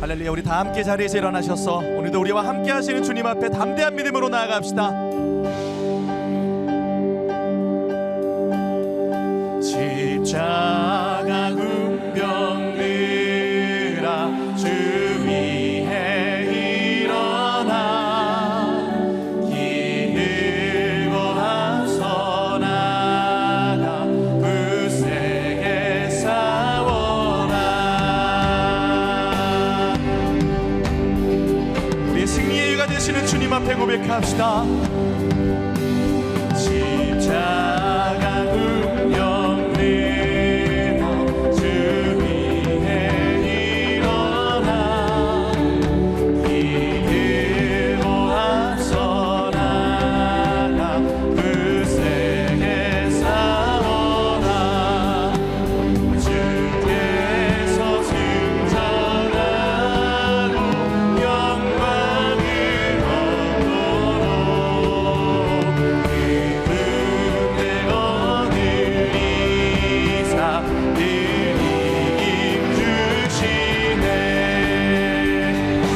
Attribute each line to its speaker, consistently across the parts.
Speaker 1: 할렐루야. 우리 다 함께 자리에서 일어나셔서 오늘도 우리와 함께 하시는 주님 앞에 담대한 믿음으로 나아갑시다. 십자가 군병들아 주 위에 일어나 길 들고 앞서 나가 굳세게 싸워라. 우리의 승리의 이유가 되시는 주님 앞에 고백합시다. 십자가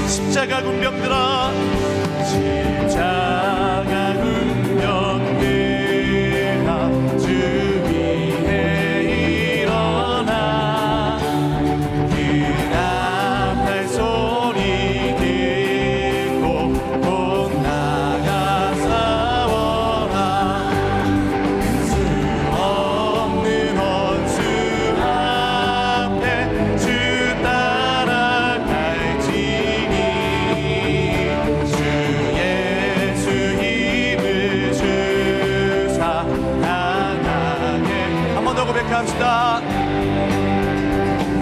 Speaker 1: 십자가 군병들아 십자가 군병들아 주 위에 일어나 그 앞에 소리 듣고 곧 나가 싸워라. 수 없는 원수 앞에 주 따라갈지니 주 예수 힘을 주사 나가게. 한 번 더 고백합시다.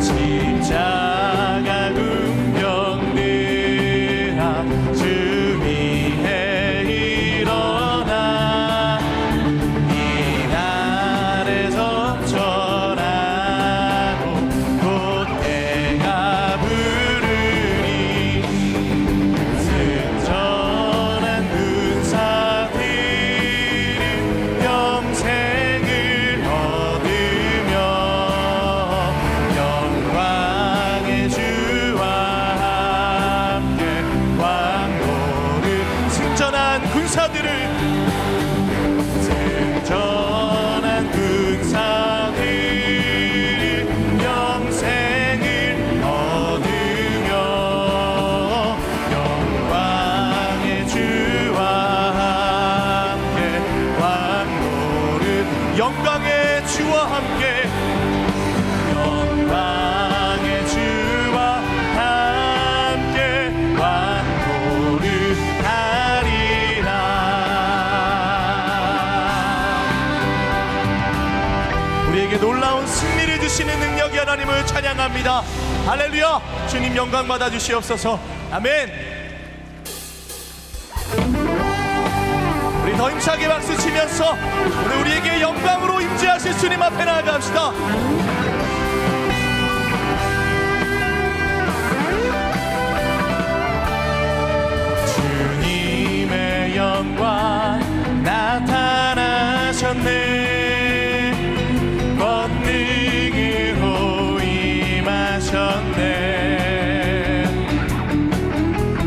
Speaker 1: 십자가 군병들아 주 위에 일어나 이 날에 점철하고 곧 때가 부르리. 승천한 군사들은 영생을 얻으며 영광의 주와 함께 왕노를. 승천한 군사들을 승천한 군사들은 영생을 얻으며 영광의 주와 함께 왕노를. 영광의 주와 함께 영광의 주와 함께 왕노를 하리라. 우리에게 놀라운 승리를 주시는 능력이 하나님을 찬양합니다. 할렐루야. 주님 영광 받아 주시옵소서. 아멘. 우리 더 힘차게 박수 치면서 오늘 우리에게 영광으로 임재하실 주님 앞에 나아갑시다. 주님의 영광 나타나셨네. 권능으로 임하셨네.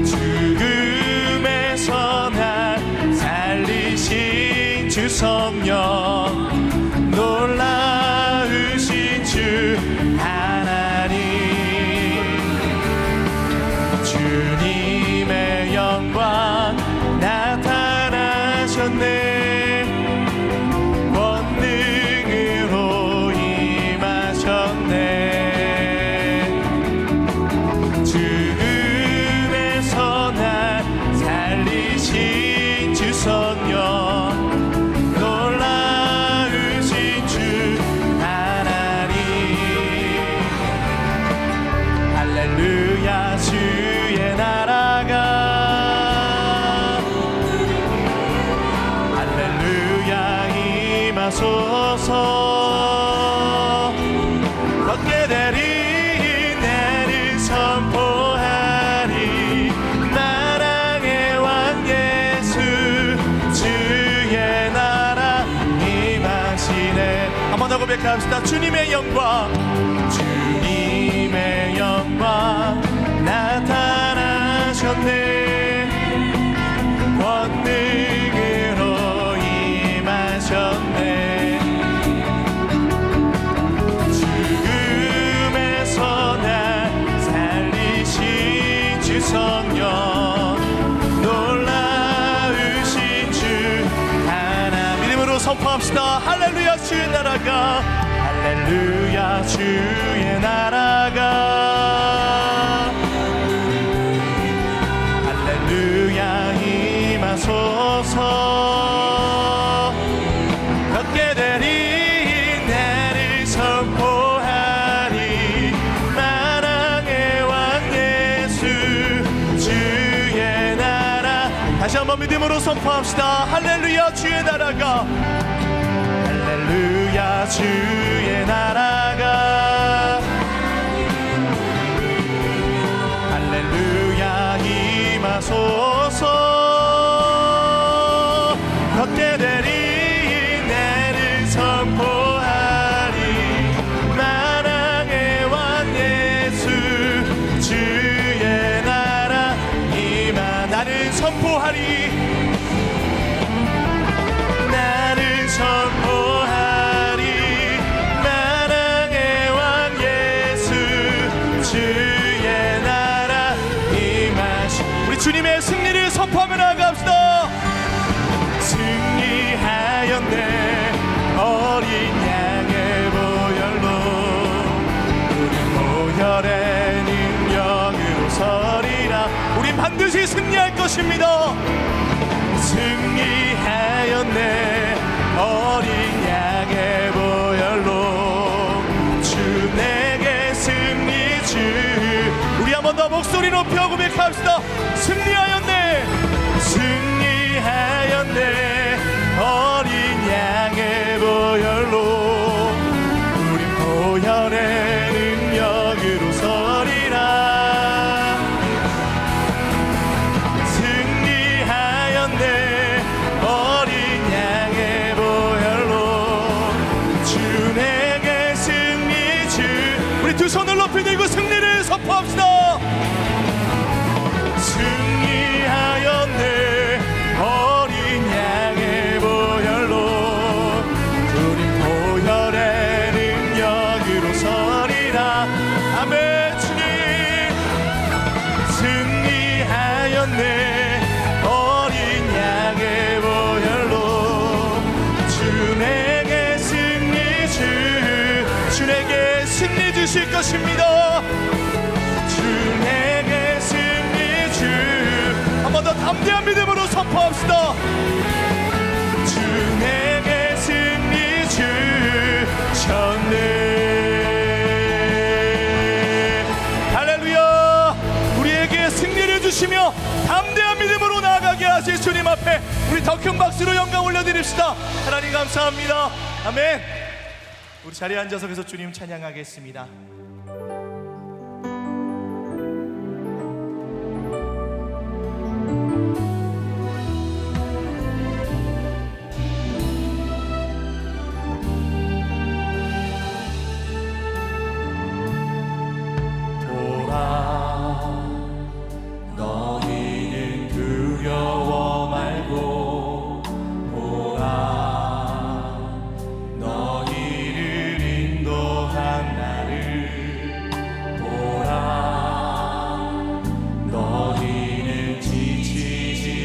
Speaker 1: 죽음에서 날 살리신 주 성령 놀라우신 주 하나님. 주님의 영광 나타나셨네. 권능으로 임하셨네. 죽음에서 날 살리신 주 성령 놀라우신 주 하나님. 할렐루야. 주의 나라가 할렐루야 임하소서. 걷게 되리 내를 선포하리. 나라의 왕 예수 주의 나라 임하시네. 한 번 더 고백합시다. 주님의 영광 주님의 영광 나 나타나셨네. 권능으로 임하셨네. 죽음에서 날 살리신 주 성령, 놀라우신 주 하나. 믿음으로 선포합시다. 할렐루야 주의 나라가, 할렐루야 주의 나라가, 할렐루야 임하소서. 걷게 되리 나를 선포하리, 만왕의 왕 예수 주의 나라. 다시 한번 믿음으로 선포합시다. 할렐루야 주의 나라가, 할렐루야 주의 나라가, 할렐루야 임하소서. 걷게 되리 나를 선포하리, 만왕의 왕 예수 주의 나라 임하. 나를 선포하리, 나를 선포하리, 만왕의 왕 예수 주의 나라 임하시. 우리 주님의 승리를 선포하며 나아갑시다. 승리하였네 어린 양의 보혈로, 우리 보혈의 능력으로 서리라. 우린 반드시 승리할 것입니다. 승리하였네 어린 양의 보혈로, 주 내게 승리 주. 우리 한 번 더 목소리 높여 고백합시다. 승리하였네, 승리하였네 어린 양의 보혈로, 우린 보혈의 능력으로 서리라. 승리하였네 어린 양의 보혈로, 주 내게 승리 주. 우리 두 손을 높이 들고 승리를 선포합시다. 승리하였네 어린 양의 보혈로, 우린 보혈의 능력으로 서리라. 아멘. 주님 승리하였네 어린 양의 보혈로, 주 내게 승리 주. 주 내게 승리 주실 것입니다. 주 내게 승리 주. 한 번 더 담대한 믿음으로 선포합시다. 주 내게 승리 주셨네. 할렐루야. 우리에게 승리를 주시며 담대한 믿음으로 나아가게 하실 주님 앞에 우리 더 큰 박수로 영광 올려드립시다. 하나님 감사합니다. 아멘. 우리 자리에 앉아서 계속 주님 찬양하겠습니다.
Speaker 2: 너희는 지치지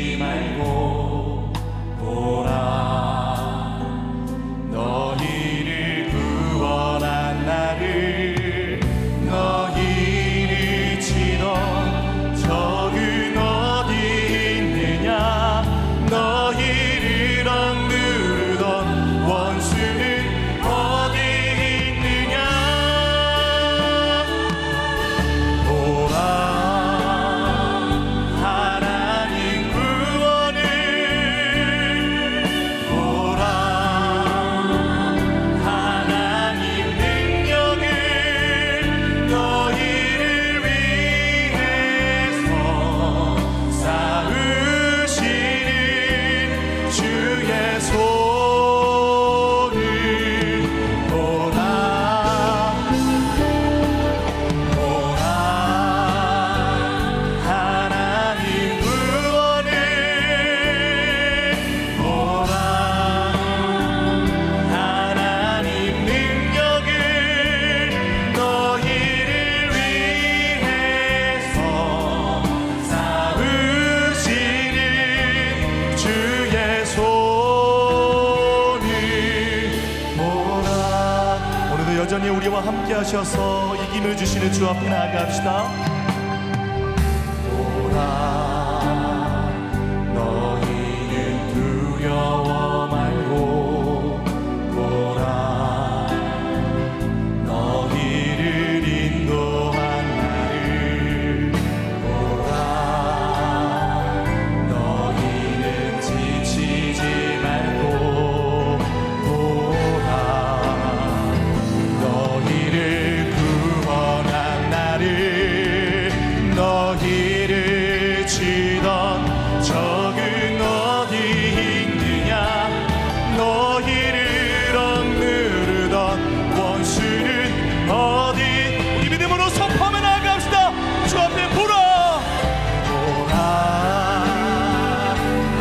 Speaker 1: 여전히 우리와 함께 하셔서 이김을 주시는 주 앞에 나아갑시다. 보라, 너희는 두려워 말고 보라, 너희를 인도한 나를 보라, 너희는 지치지 말고 보라, 너희를 구원한 나를, 너희를 치던 적은 어디 있느냐, 너희를 억누르던 원수는 어디. 우리 믿음으로 선포하며 나아갑시다. 주 앞에 보라, 보라,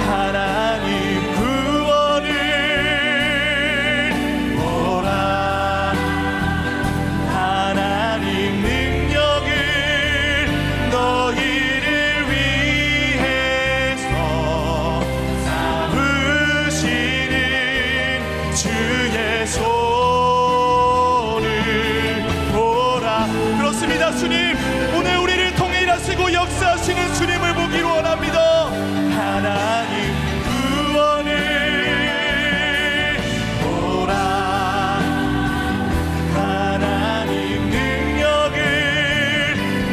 Speaker 1: 하나님 구원을 보라, 하나님 능력을, 너희를 위해서 삼으시는 주의 손을 보라. 그렇습니다. 주님, 오늘 우리를 통해 일하시고 역사하시는 주님을 보기로 원합니다. 하나님 구원을 보라, 하나님 능력을,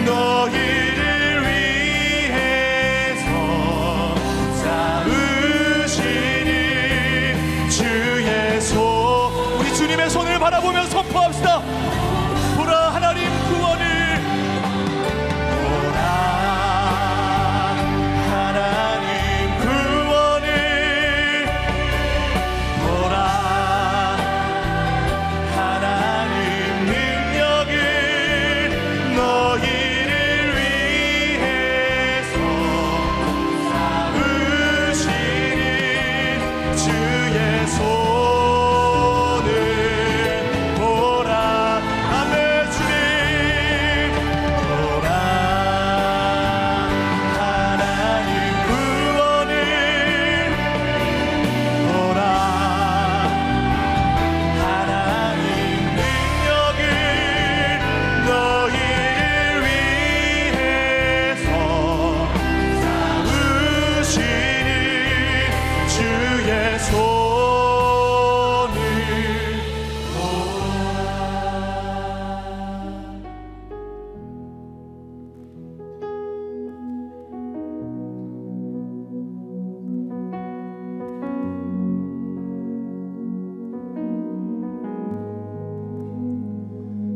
Speaker 1: 너희를 위해서 삼으시는 주의 손. 우리 주님의 손을 바라보며 선포합시다. 보라, 하나님 구원을 보라, 하나님 구원을 보라, 하나님 능력을, 너희를 위해서 삼으시는 주의 손을 보라. 아멘. 주님 보라, 하나님 구원을 보라, 하나님 능력을, 너희를 위해서 삼으시는 주의 손을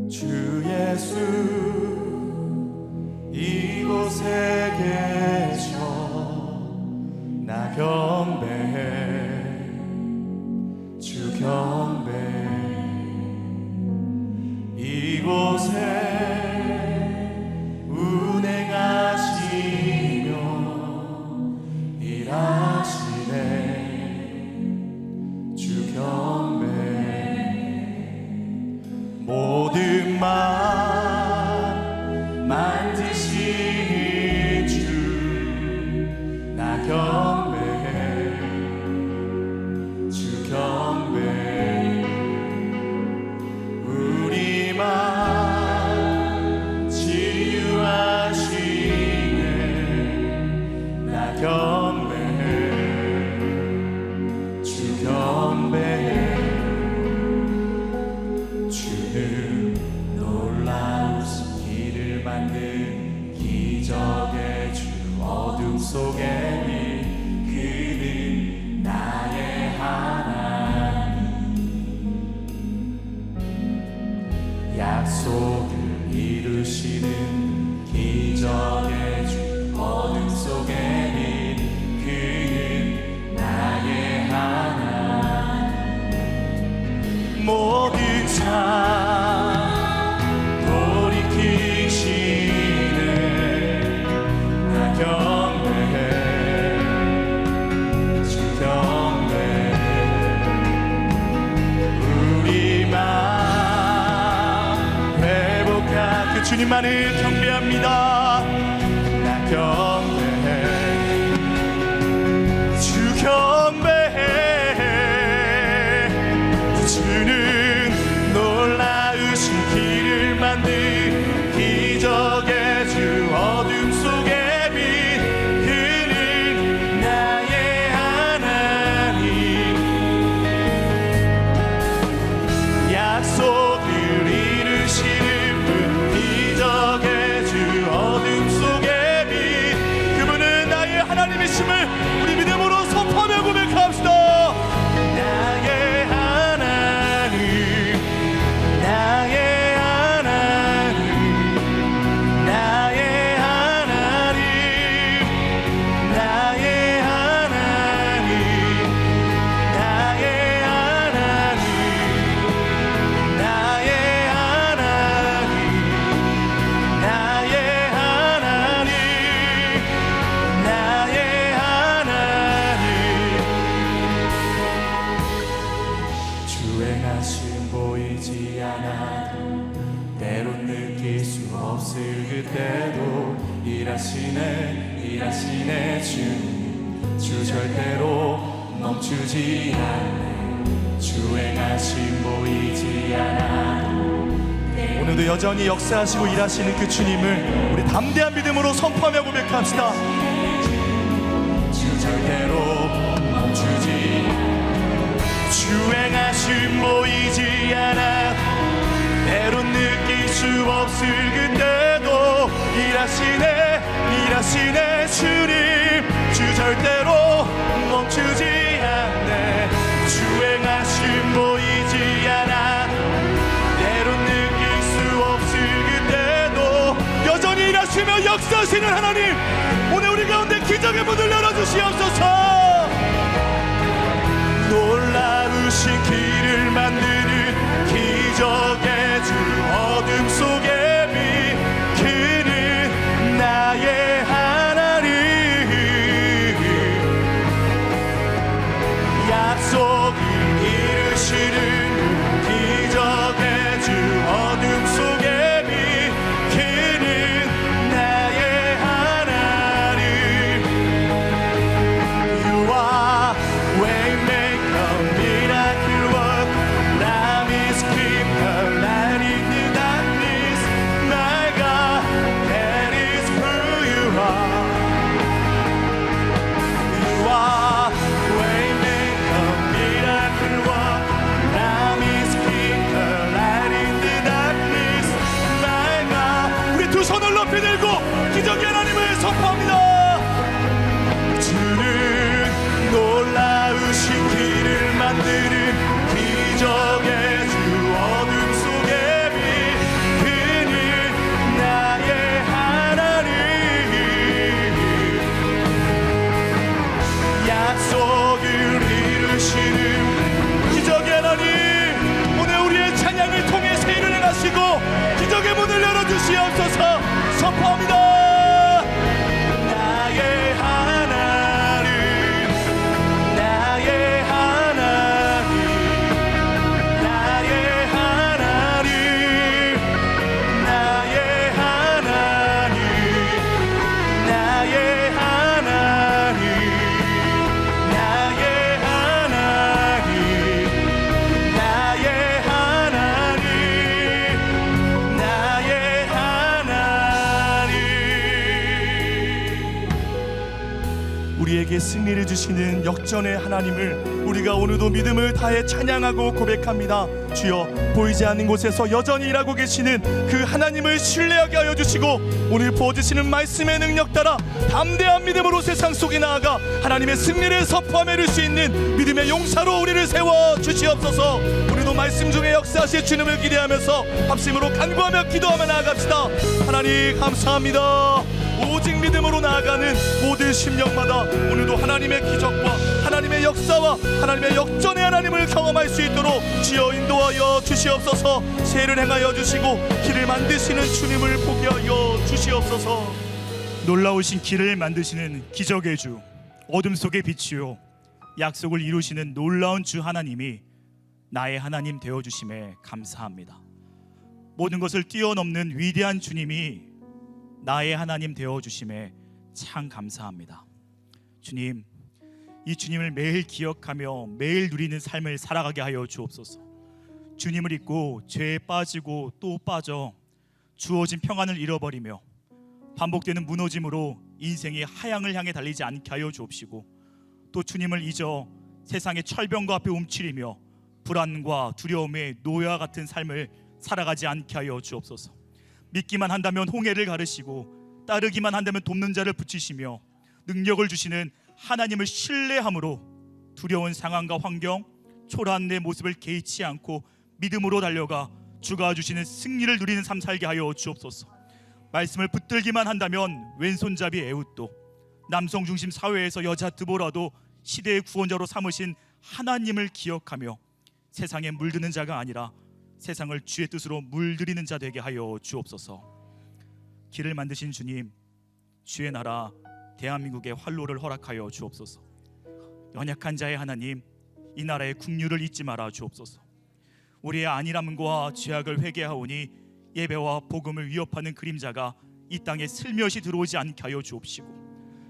Speaker 1: 주 예수 이곳에 계셔 나 경배해, 주 경배해. 이곳에 운행하시며 일하시네, 주 경배해. 모든 맘 만지시는 주 나 경배해, 주 경배해. 우리 맘 치유하시네, 나 경배해, 주 경배해. 주는 놀라우신 길을 만든 기적의 주, 어둠 속에 그는 나의 하나님. 약속을 이루시는 기적의 주, 어둠 속에 그는 나의 하나님. 모든 삶 돌이키시네, 나 경배해, 주 경배해. 우리 맘 회복한 그 주님만을 경배합니다. 나 경배해, 주 경배해. 주는 놀라우신 멈추지 않아도 때론 느낄 수 없을 그때도 일하시네 주님 주 절대로 멈추지 않네 주 행하심 보이지 않아도 오늘도 여전히 역사하시고 일하시는 그 주님을 우리 담대한 믿음으로 선포하며 고백합시다. 주 절대로 멈추지 주 행하심 보이지 않아 때론 느낄 수 없을 그때도 일하시네 주님 주 절대로 멈추지 않네 주 행하심 보이지 않아 때론 느낄 수 없을 그때도 여전히 일하시며 역사하시는 하나님 오늘 우리 가운데 기적의 문을 열어주시옵소서. 놀라우신 길을 만드는 기적의 주 어둠 속에 빛 그는 나의 하나님 약속을 이루시는 기적의 주 어둠 속에 빛 그는 나의 하나님 You are Waymaker Miracle Worker Promise Keeper Light in the darkness My God that is who you are You are Waymaker Miracle Worker Promise Keeper Light in the darkness My God 우리 두 손을 높이 들고 기적의 하나님을 선포합니다. 주는 놀라우신 길을 만드는 기적의 주 어둠 속에 빛 그는 나의 하나님 약속을 이루시는 기적의 하나님 오늘 우리의 찬양을 통해 새 일을 행하시고 기적의 문을 열어주시옵소서. 선포합니다. 나의 하나님 나의 하나님 나의 하나님 나의 하나님 나의 하나님 나의 하나님 나의 하나님 나의 하나님 우리에게 승리를 주시는 역전의 하나님을 우리가 오늘도 믿음을 다해 찬양하고 고백합니다. 주여 보이지 않는 곳에서 여전히 일하고 계시는 그 하나님을 신뢰하게 하여 주시고 오늘 부어주시는 말씀의 능력 따라 담대한 믿음으로 세상 속에 나아가 하나님의 승리를 선포하며 이룰 수 있는 믿음의 용사로 우리를 세워 주시옵소서. 우리도 말씀 중에 역사하실 주님을 기대하면서 합심으로 간구하며 기도하며 나아갑시다. 하나님 감사합니다. 오직 믿음으로 나아가는 모든 심령마다 오늘도 하나님의 기적과 하나님의 역사와 하나님의 역전의 하나님을 경험할 수 있도록 주여 인도하여 주시옵소서. 새해를 행하여 주시고 길을 만드시는 주님을 보게 하여 주시옵소서.
Speaker 2: 놀라우신 길을 만드시는 기적의 주 어둠 속의 빛이요 약속을 이루시는 놀라운 주 하나님이 나의 하나님 되어주심에 감사합니다. 모든 것을 뛰어넘는 위대한 주님이 나의 하나님 되어주심에 참 감사합니다. 주님, 이 주님을 매일 기억하며 매일 누리는 삶을 살아가게 하여 주옵소서. 주님을 잊고 죄에 빠지고 또 빠져 주어진 평안을 잃어버리며 반복되는 무너짐으로 인생의 하향을 향해 달리지 않게 하여 주옵시고 또 주님을 잊어 세상의 철병과 앞에 움츠리며 불안과 두려움의 노예와 같은 삶을 살아가지 않게 하여 주옵소서. 믿기만 한다면 홍해를 가르시고 따르기만 한다면 돕는 자를 붙이시며 능력을 주시는 하나님을 신뢰함으로 두려운 상황과 환경, 초라한 내 모습을 개의치 않고 믿음으로 달려가 주가 주시는 승리를 누리는 삶 살게 하여 주옵소서. 말씀을 붙들기만 한다면 왼손잡이 에훗도 남성 중심 사회에서 여자 드보라도 시대의 구원자로 삼으신 하나님을 기억하며 세상에 물드는 자가 아니라 세상을 주의 뜻으로 물들이는 자 되게 하여 주옵소서. 길을 만드신 주님, 주의 나라 대한민국의 활로를 허락하여 주옵소서. 연약한 자의 하나님, 이 나라의 국류를 잊지 말아 주옵소서. 우리의 안일함과 죄악을 회개하오니 예배와 복음을 위협하는 그림자가 이 땅에 슬며시 들어오지 않게 하여 주옵시고,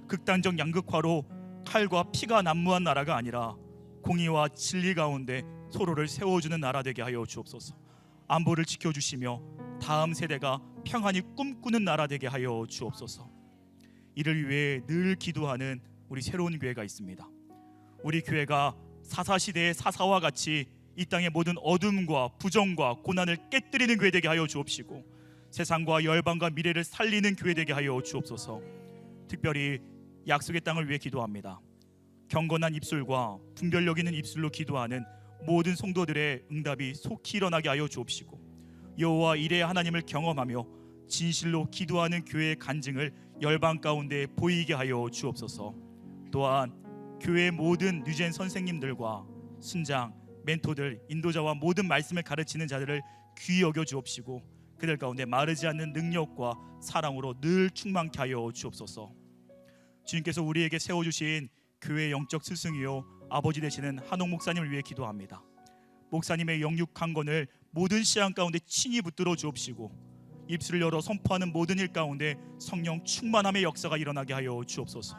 Speaker 2: 극단적 양극화로 칼과 피가 난무한 나라가 아니라 공의와 진리 가운데 서로를 세워주는 나라 되게 하여 주옵소서. 안보를 지켜주시며 다음 세대가 평안히 꿈꾸는 나라 되게 하여 주옵소서. 이를 위해 늘 기도하는 우리 새로운 교회가 있습니다. 우리 교회가 사사시대의 사사와 같이 이 땅의 모든 어둠과 부정과 고난을 깨뜨리는 교회 되게 하여 주옵시고, 세상과 열방과 미래를 살리는 교회 되게 하여 주옵소서. 특별히 약속의 땅을 위해 기도합니다. 경건한 입술과 분별력 있는 입술로 기도하는 모든 성도들의 응답이 속히 일어나게 하여 주옵시고, 여호와 이레의 하나님을 경험하며 진실로 기도하는 교회의 간증을 열방 가운데 보이게 하여 주옵소서. 또한 교회의 모든 뉴젠 선생님들과 순장, 멘토들, 인도자와 모든 말씀을 가르치는 자들을 귀히 여겨 주옵시고, 그들 가운데 마르지 않는 능력과 사랑으로 늘 충만케 하여 주옵소서. 주님께서 우리에게 세워주신 교회의 영적 스승이요 아버지 되시는 한옥 목사님을 위해 기도합니다. 목사님의 영육 강건을 모든 시간 가운데 친히 붙들어 주옵시고, 입술을 열어 선포하는 모든 일 가운데 성령 충만함의 역사가 일어나게 하여 주옵소서.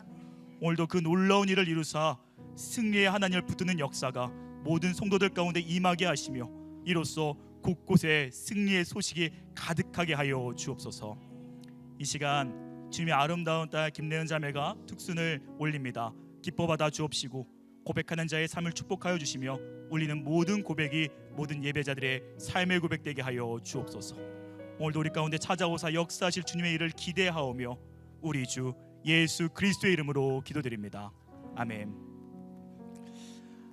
Speaker 2: 오늘도 그 놀라운 일을 이루사 승리의 하나님을 붙드는 역사가 모든 성도들 가운데 임하게 하시며, 이로써 곳곳에 승리의 소식이 가득하게 하여 주옵소서. 이 시간 주님의 아름다운 딸 김래은 자매가 특순을 올립니다. 기뻐 받아 주옵시고, 고백하는 자의 삶을 축복하여 주시며, 울리는 모든 고백이 모든 예배자들의 삶의 고백되게 하여 주옵소서. 오늘도 우리 가운데 찾아오사 역사하실 주님의 일을 기대하오며 우리 주 예수 그리스도의 이름으로 기도드립니다. 아멘.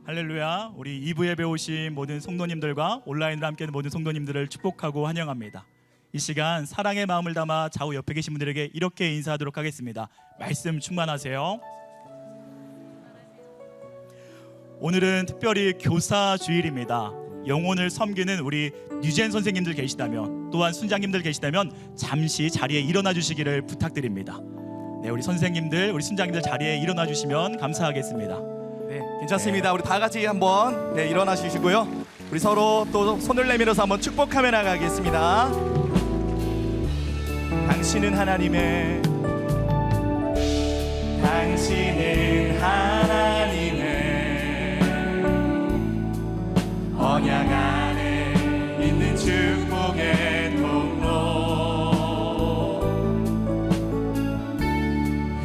Speaker 2: 할렐루야. 우리 2부 예배 오신 모든 성도님들과 온라인으로 함께하는 모든 성도님들을 축복하고 환영합니다. 이 시간 사랑의 마음을 담아 좌우 옆에 계신 분들에게 이렇게 인사하도록 하겠습니다. 말씀 충만하세요. 오늘은 특별히 교사 주일입니다. 영혼을 섬기는 우리 뉴젠 선생님들 계시다면, 또한 순장님들 계시다면 잠시 자리에 일어나 주시기를 부탁드립니다. 네, 우리 선생님들, 우리 순장님들 자리에 일어나 주시면 감사하겠습니다.
Speaker 3: 네, 괜찮습니다. 우리 다 같이 한번 일어나 주시고요. 우리 서로 또 손을 내밀어서 한번 축복하며 나가겠습니다. 당신은 하나님의 언약 안에 있는 축복의 통로,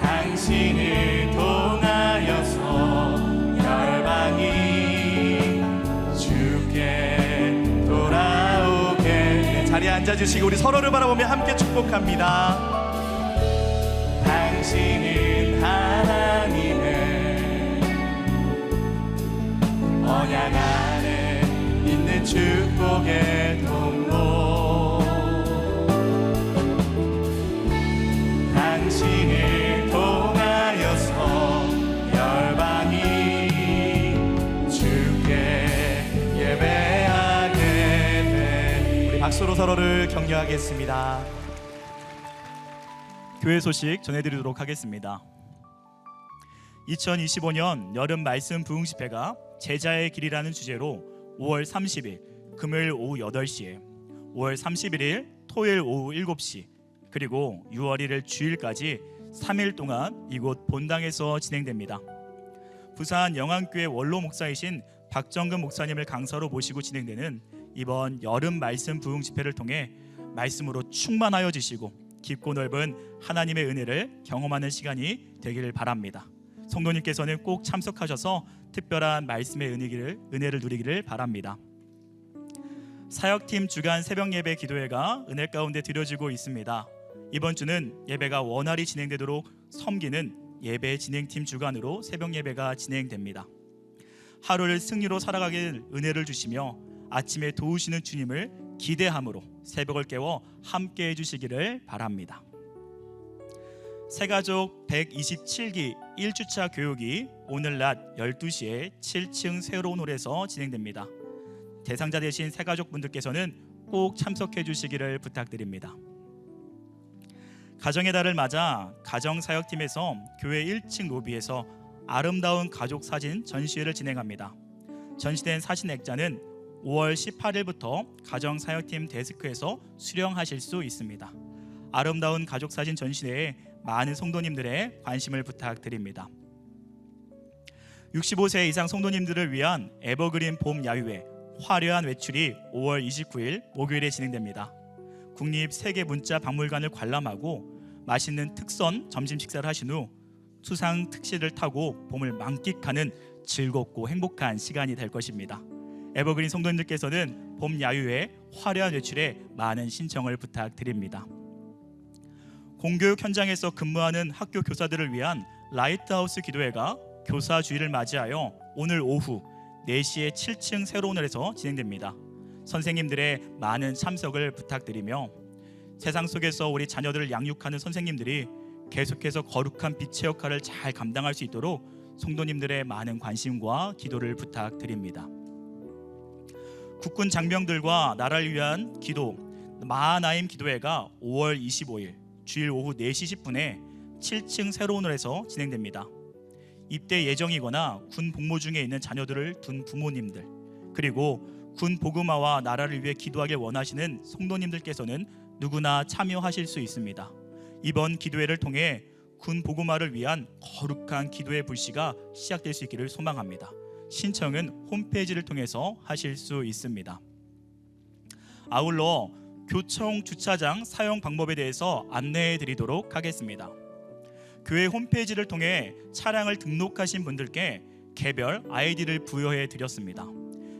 Speaker 3: 당신을 통하여서 열방이 주께 돌아오게. 네, 자리에 앉아주시고 우리 서로를 바라보며 함께 축복합니다. 당신은 하나님의 언약 안에 있는 축복의 통로, 당신을 통하여서 열방이 주께 예배하게 돼. 우리 박수로 서로를 격려하겠습니다.
Speaker 2: 교회 소식 전해드리도록 하겠습니다. 2025년 여름 말씀 부흥 집회가 제자의 길이라는 주제로 5월 30일 금요일 오후 8시에, 5월 31일 토요일 오후 7시, 그리고 6월 1일 주일까지 3일 동안 이곳 본당에서 진행됩니다. 부산 영안교회 원로 목사이신 박정근 목사님을 강사로 모시고 진행되는 이번 여름 말씀 부흥 집회를 통해 말씀으로 충만하여 지시고 깊고 넓은 하나님의 은혜를 경험하는 시간이 되기를 바랍니다. 성도님께서는 꼭 참석하셔서 특별한 말씀의 은혜를 누리기를 바랍니다. 사역팀 주간 새벽 예배 기도회가 은혜 가운데 드려지고 있습니다. 이번 주는 예배가 원활히 진행되도록 섬기는 예배 진행팀 주관으로 새벽 예배가 진행됩니다. 하루를 승리로 살아가길 은혜를 주시며 아침에 도우시는 주님을 기대함으로 새벽을 깨워 함께 해주시기를 바랍니다. 새가족 127기 1주차 교육이 오늘 낮 12시에 7층 새로운 홀에서 진행됩니다. 대상자 되신 새가족분들께서는 꼭 참석해 주시기를 부탁드립니다. 가정의 달을 맞아 가정사역팀에서 교회 1층 로비에서 아름다운 가족 사진 전시회를 진행합니다. 전시된 사진 액자는 5월 18일부터 가정사역팀 데스크에서 수령하실 수 있습니다. 아름다운 가족사진 전시회에 많은 성도님들의 관심을 부탁드립니다. 65세 이상 성도님들을 위한 에버그린 봄 야유회 화려한 외출이 5월 29일 목요일에 진행됩니다. 국립세계문자박물관을 관람하고 맛있는 특선 점심 식사를 하신 후 수상 특시를 타고 봄을 만끽하는 즐겁고 행복한 시간이 될 것입니다. 에버그린 성도님들께서는 봄 야유회 화려한 외출에 많은 신청을 부탁드립니다. 공교육 현장에서 근무하는 학교 교사들을 위한 라이트하우스 기도회가 교사 주일을 맞이하여 오늘 오후 4시에 7층 세로원에서 진행됩니다. 선생님들의 많은 참석을 부탁드리며 세상 속에서 우리 자녀들을 양육하는 선생님들이 계속해서 거룩한 빛의 역할을 잘 감당할 수 있도록 성도님들의 많은 관심과 기도를 부탁드립니다. 국군 장병들과 나라를 위한 기도 마하나임 기도회가 5월 25일 주일 오후 4시 10분에 7층 세로원에서 진행됩니다. 입대 예정이거나 군 복무 중에 있는 자녀들을 둔 부모님들, 그리고 군 복음화와 나라를 위해 기도하길 원하시는 성도님들께서는 누구나 참여하실 수 있습니다. 이번 기도회를 통해 군 복음화를 위한 거룩한 기도의 불씨가 시작될 수 있기를 소망합니다. 신청은 홈페이지를 통해서 하실 수 있습니다. 아울러 교청 주차장 사용 방법에 대해서 안내해 드리도록 하겠습니다. 교회 홈페이지를 통해 차량을 등록하신 분들께 개별 아이디를 부여해 드렸습니다.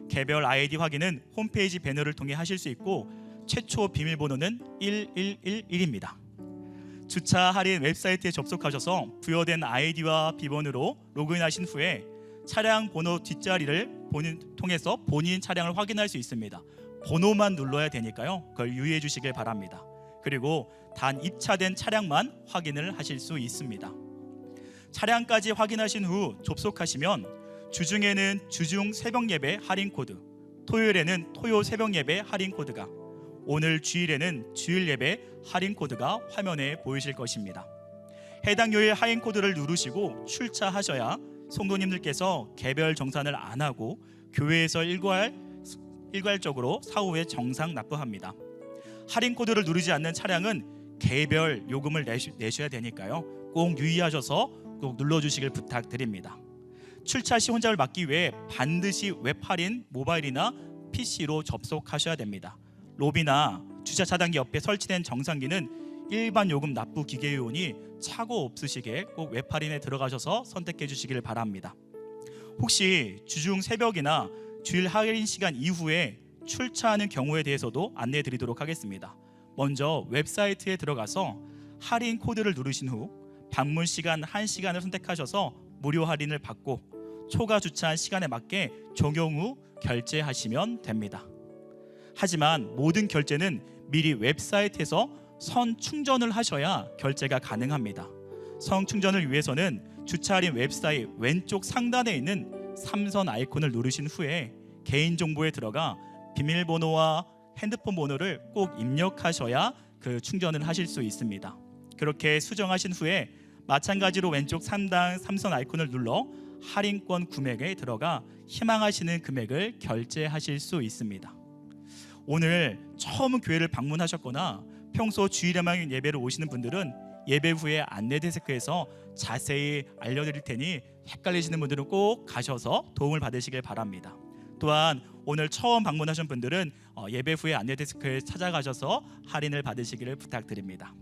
Speaker 2: 개별 아이디 확인은 홈페이지 배너를 통해 하실 수 있고 최초 비밀번호는 1111입니다. 주차 할인 웹사이트에 접속하셔서 부여된 아이디와 비번으로 로그인하신 후에 차량 번호 뒷자리를 통해서 본인 차량을 확인할 수 있습니다. 번호만 눌러야 되니까요. 그걸 유의해 주시길 바랍니다. 그리고 단 입차된 차량만 확인을 하실 수 있습니다. 차량까지 확인하신 후 접속하시면 주중에는 주중 새벽 예배 할인 코드, 토요일에는 토요 새벽 예배 할인 코드가, 오늘 주일에는 주일 예배 할인 코드가 화면에 보이실 것입니다. 해당 요일 할인 코드를 누르시고 출차하셔야 성도님들께서 개별 정산을 안 하고 교회에서 일괄적으로 사후에 정상 납부합니다. 할인 코드를 누르지 않는 차량은 개별 요금을 내셔야 되니까요. 꼭 유의하셔서 꼭 눌러주시길 부탁드립니다. 출차 시 혼잡을 막기 위해 반드시 웹 할인 모바일이나 PC로 접속하셔야 됩니다. 로비나 주차 차단기 옆에 설치된 정상기는 일반 요금 납부 기계요원이 착오 없으시게 꼭 웹 할인에 들어가셔서 선택해 주시길 바랍니다. 혹시 주중 새벽이나 주일 할인 시간 이후에 출차하는 경우에 대해서도 안내해 드리도록 하겠습니다. 먼저 웹사이트에 들어가서 할인 코드를 누르신 후 방문 시간 1시간을 선택하셔서 무료 할인을 받고 초과 주차한 시간에 맞게 적용 후 결제하시면 됩니다. 하지만 모든 결제는 미리 웹사이트에서 선 충전을 하셔야 결제가 가능합니다. 선 충전을 위해서는 주차 할인 웹사이트 왼쪽 상단에 있는 3선 아이콘을 누르신 후에 개인정보에 들어가 비밀번호와 핸드폰 번호를 꼭 입력하셔야 그 충전을 하실 수 있습니다. 그렇게 수정하신 후에 마찬가지로 왼쪽 상단 3선 아이콘을 눌러 할인권 구매에 들어가 희망하시는 금액을 결제하실 수 있습니다. 오늘 처음 교회를 방문하셨거나 평소 주일에만 예배를 오시는 분들은 예배 후에 안내 데스크에서 자세히 알려드릴 테니 헷갈리시는 분들은 꼭 가셔서 도움을 받으시길 바랍니다. 또한 오늘 처음 방문하신 분들은 예배 후에 안내 데스크에 찾아가셔서 할인을 받으시기를 부탁드립니다.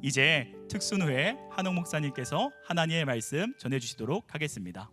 Speaker 2: 이제 특순 후에 한옥 목사님께서 하나님의 말씀 전해주시도록 하겠습니다.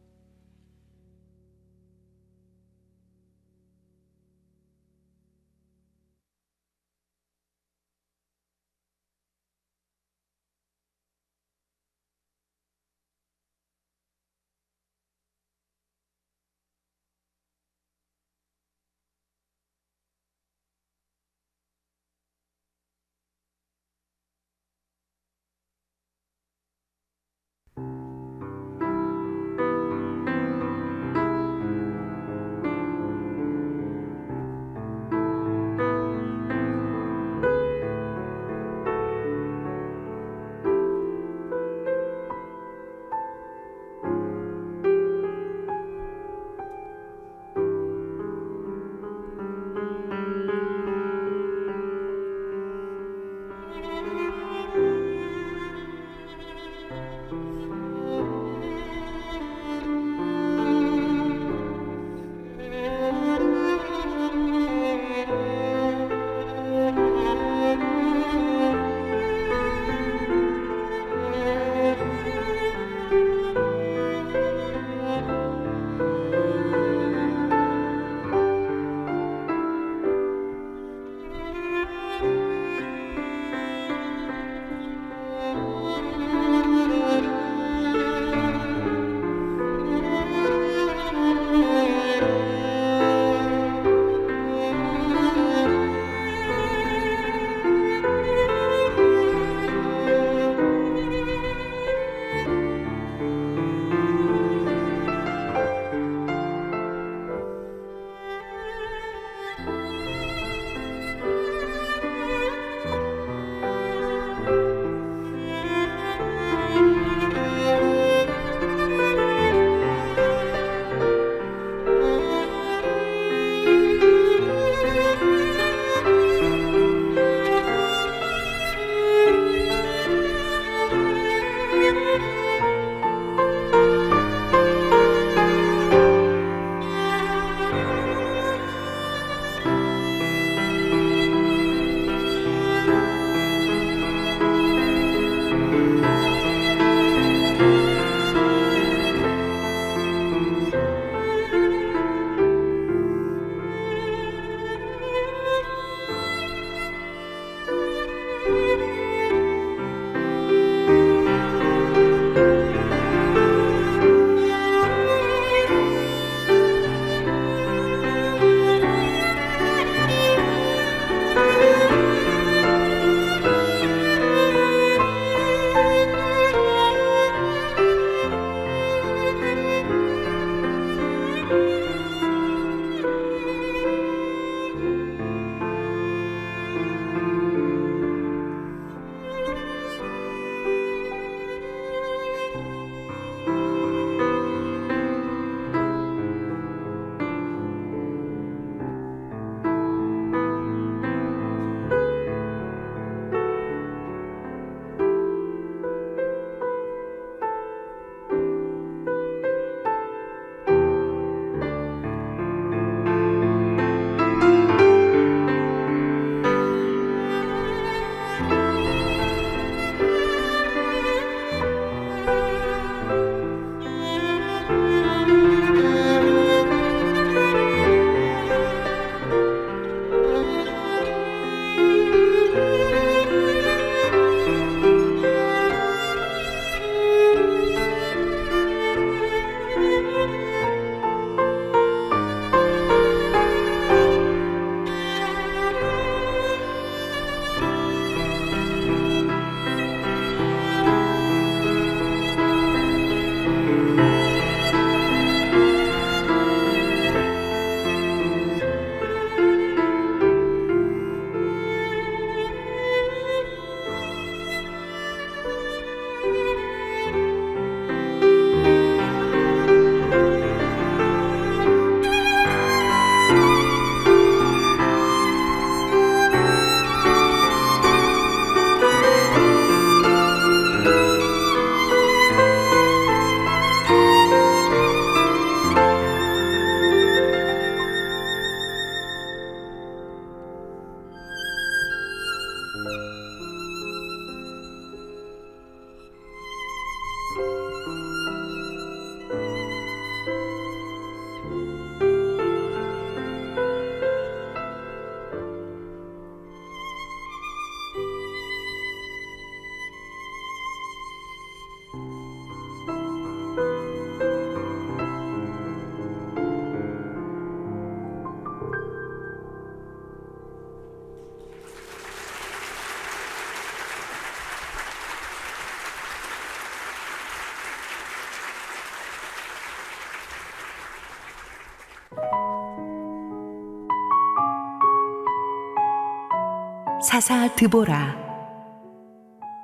Speaker 4: 사사 드보라.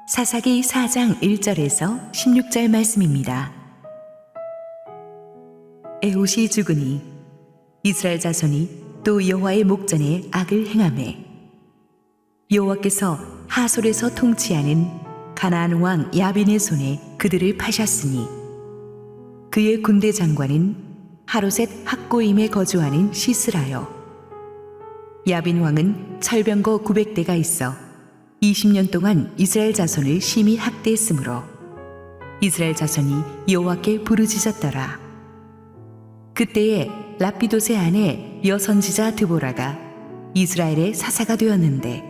Speaker 4: 사사기 4장 1절에서 16절 말씀입니다. 에훗이 죽으니 이스라엘 자손이 또 여호와의 목전에 악을 행하매 여호와께서 하솔에서 통치하는 가나안 왕 야빈의 손에 그들을 파셨으니 그의 군대 장관은 하로셋 학고임에 거주하는 시스라요. 야빈 왕은 철병거 900대가 있어 20년 동안 이스라엘 자손을 심히 학대했으므로 이스라엘 자손이 여호와께 부르짖었더라. 그때에 라피도세 아내 여선지자 드보라가 이스라엘의 사사가 되었는데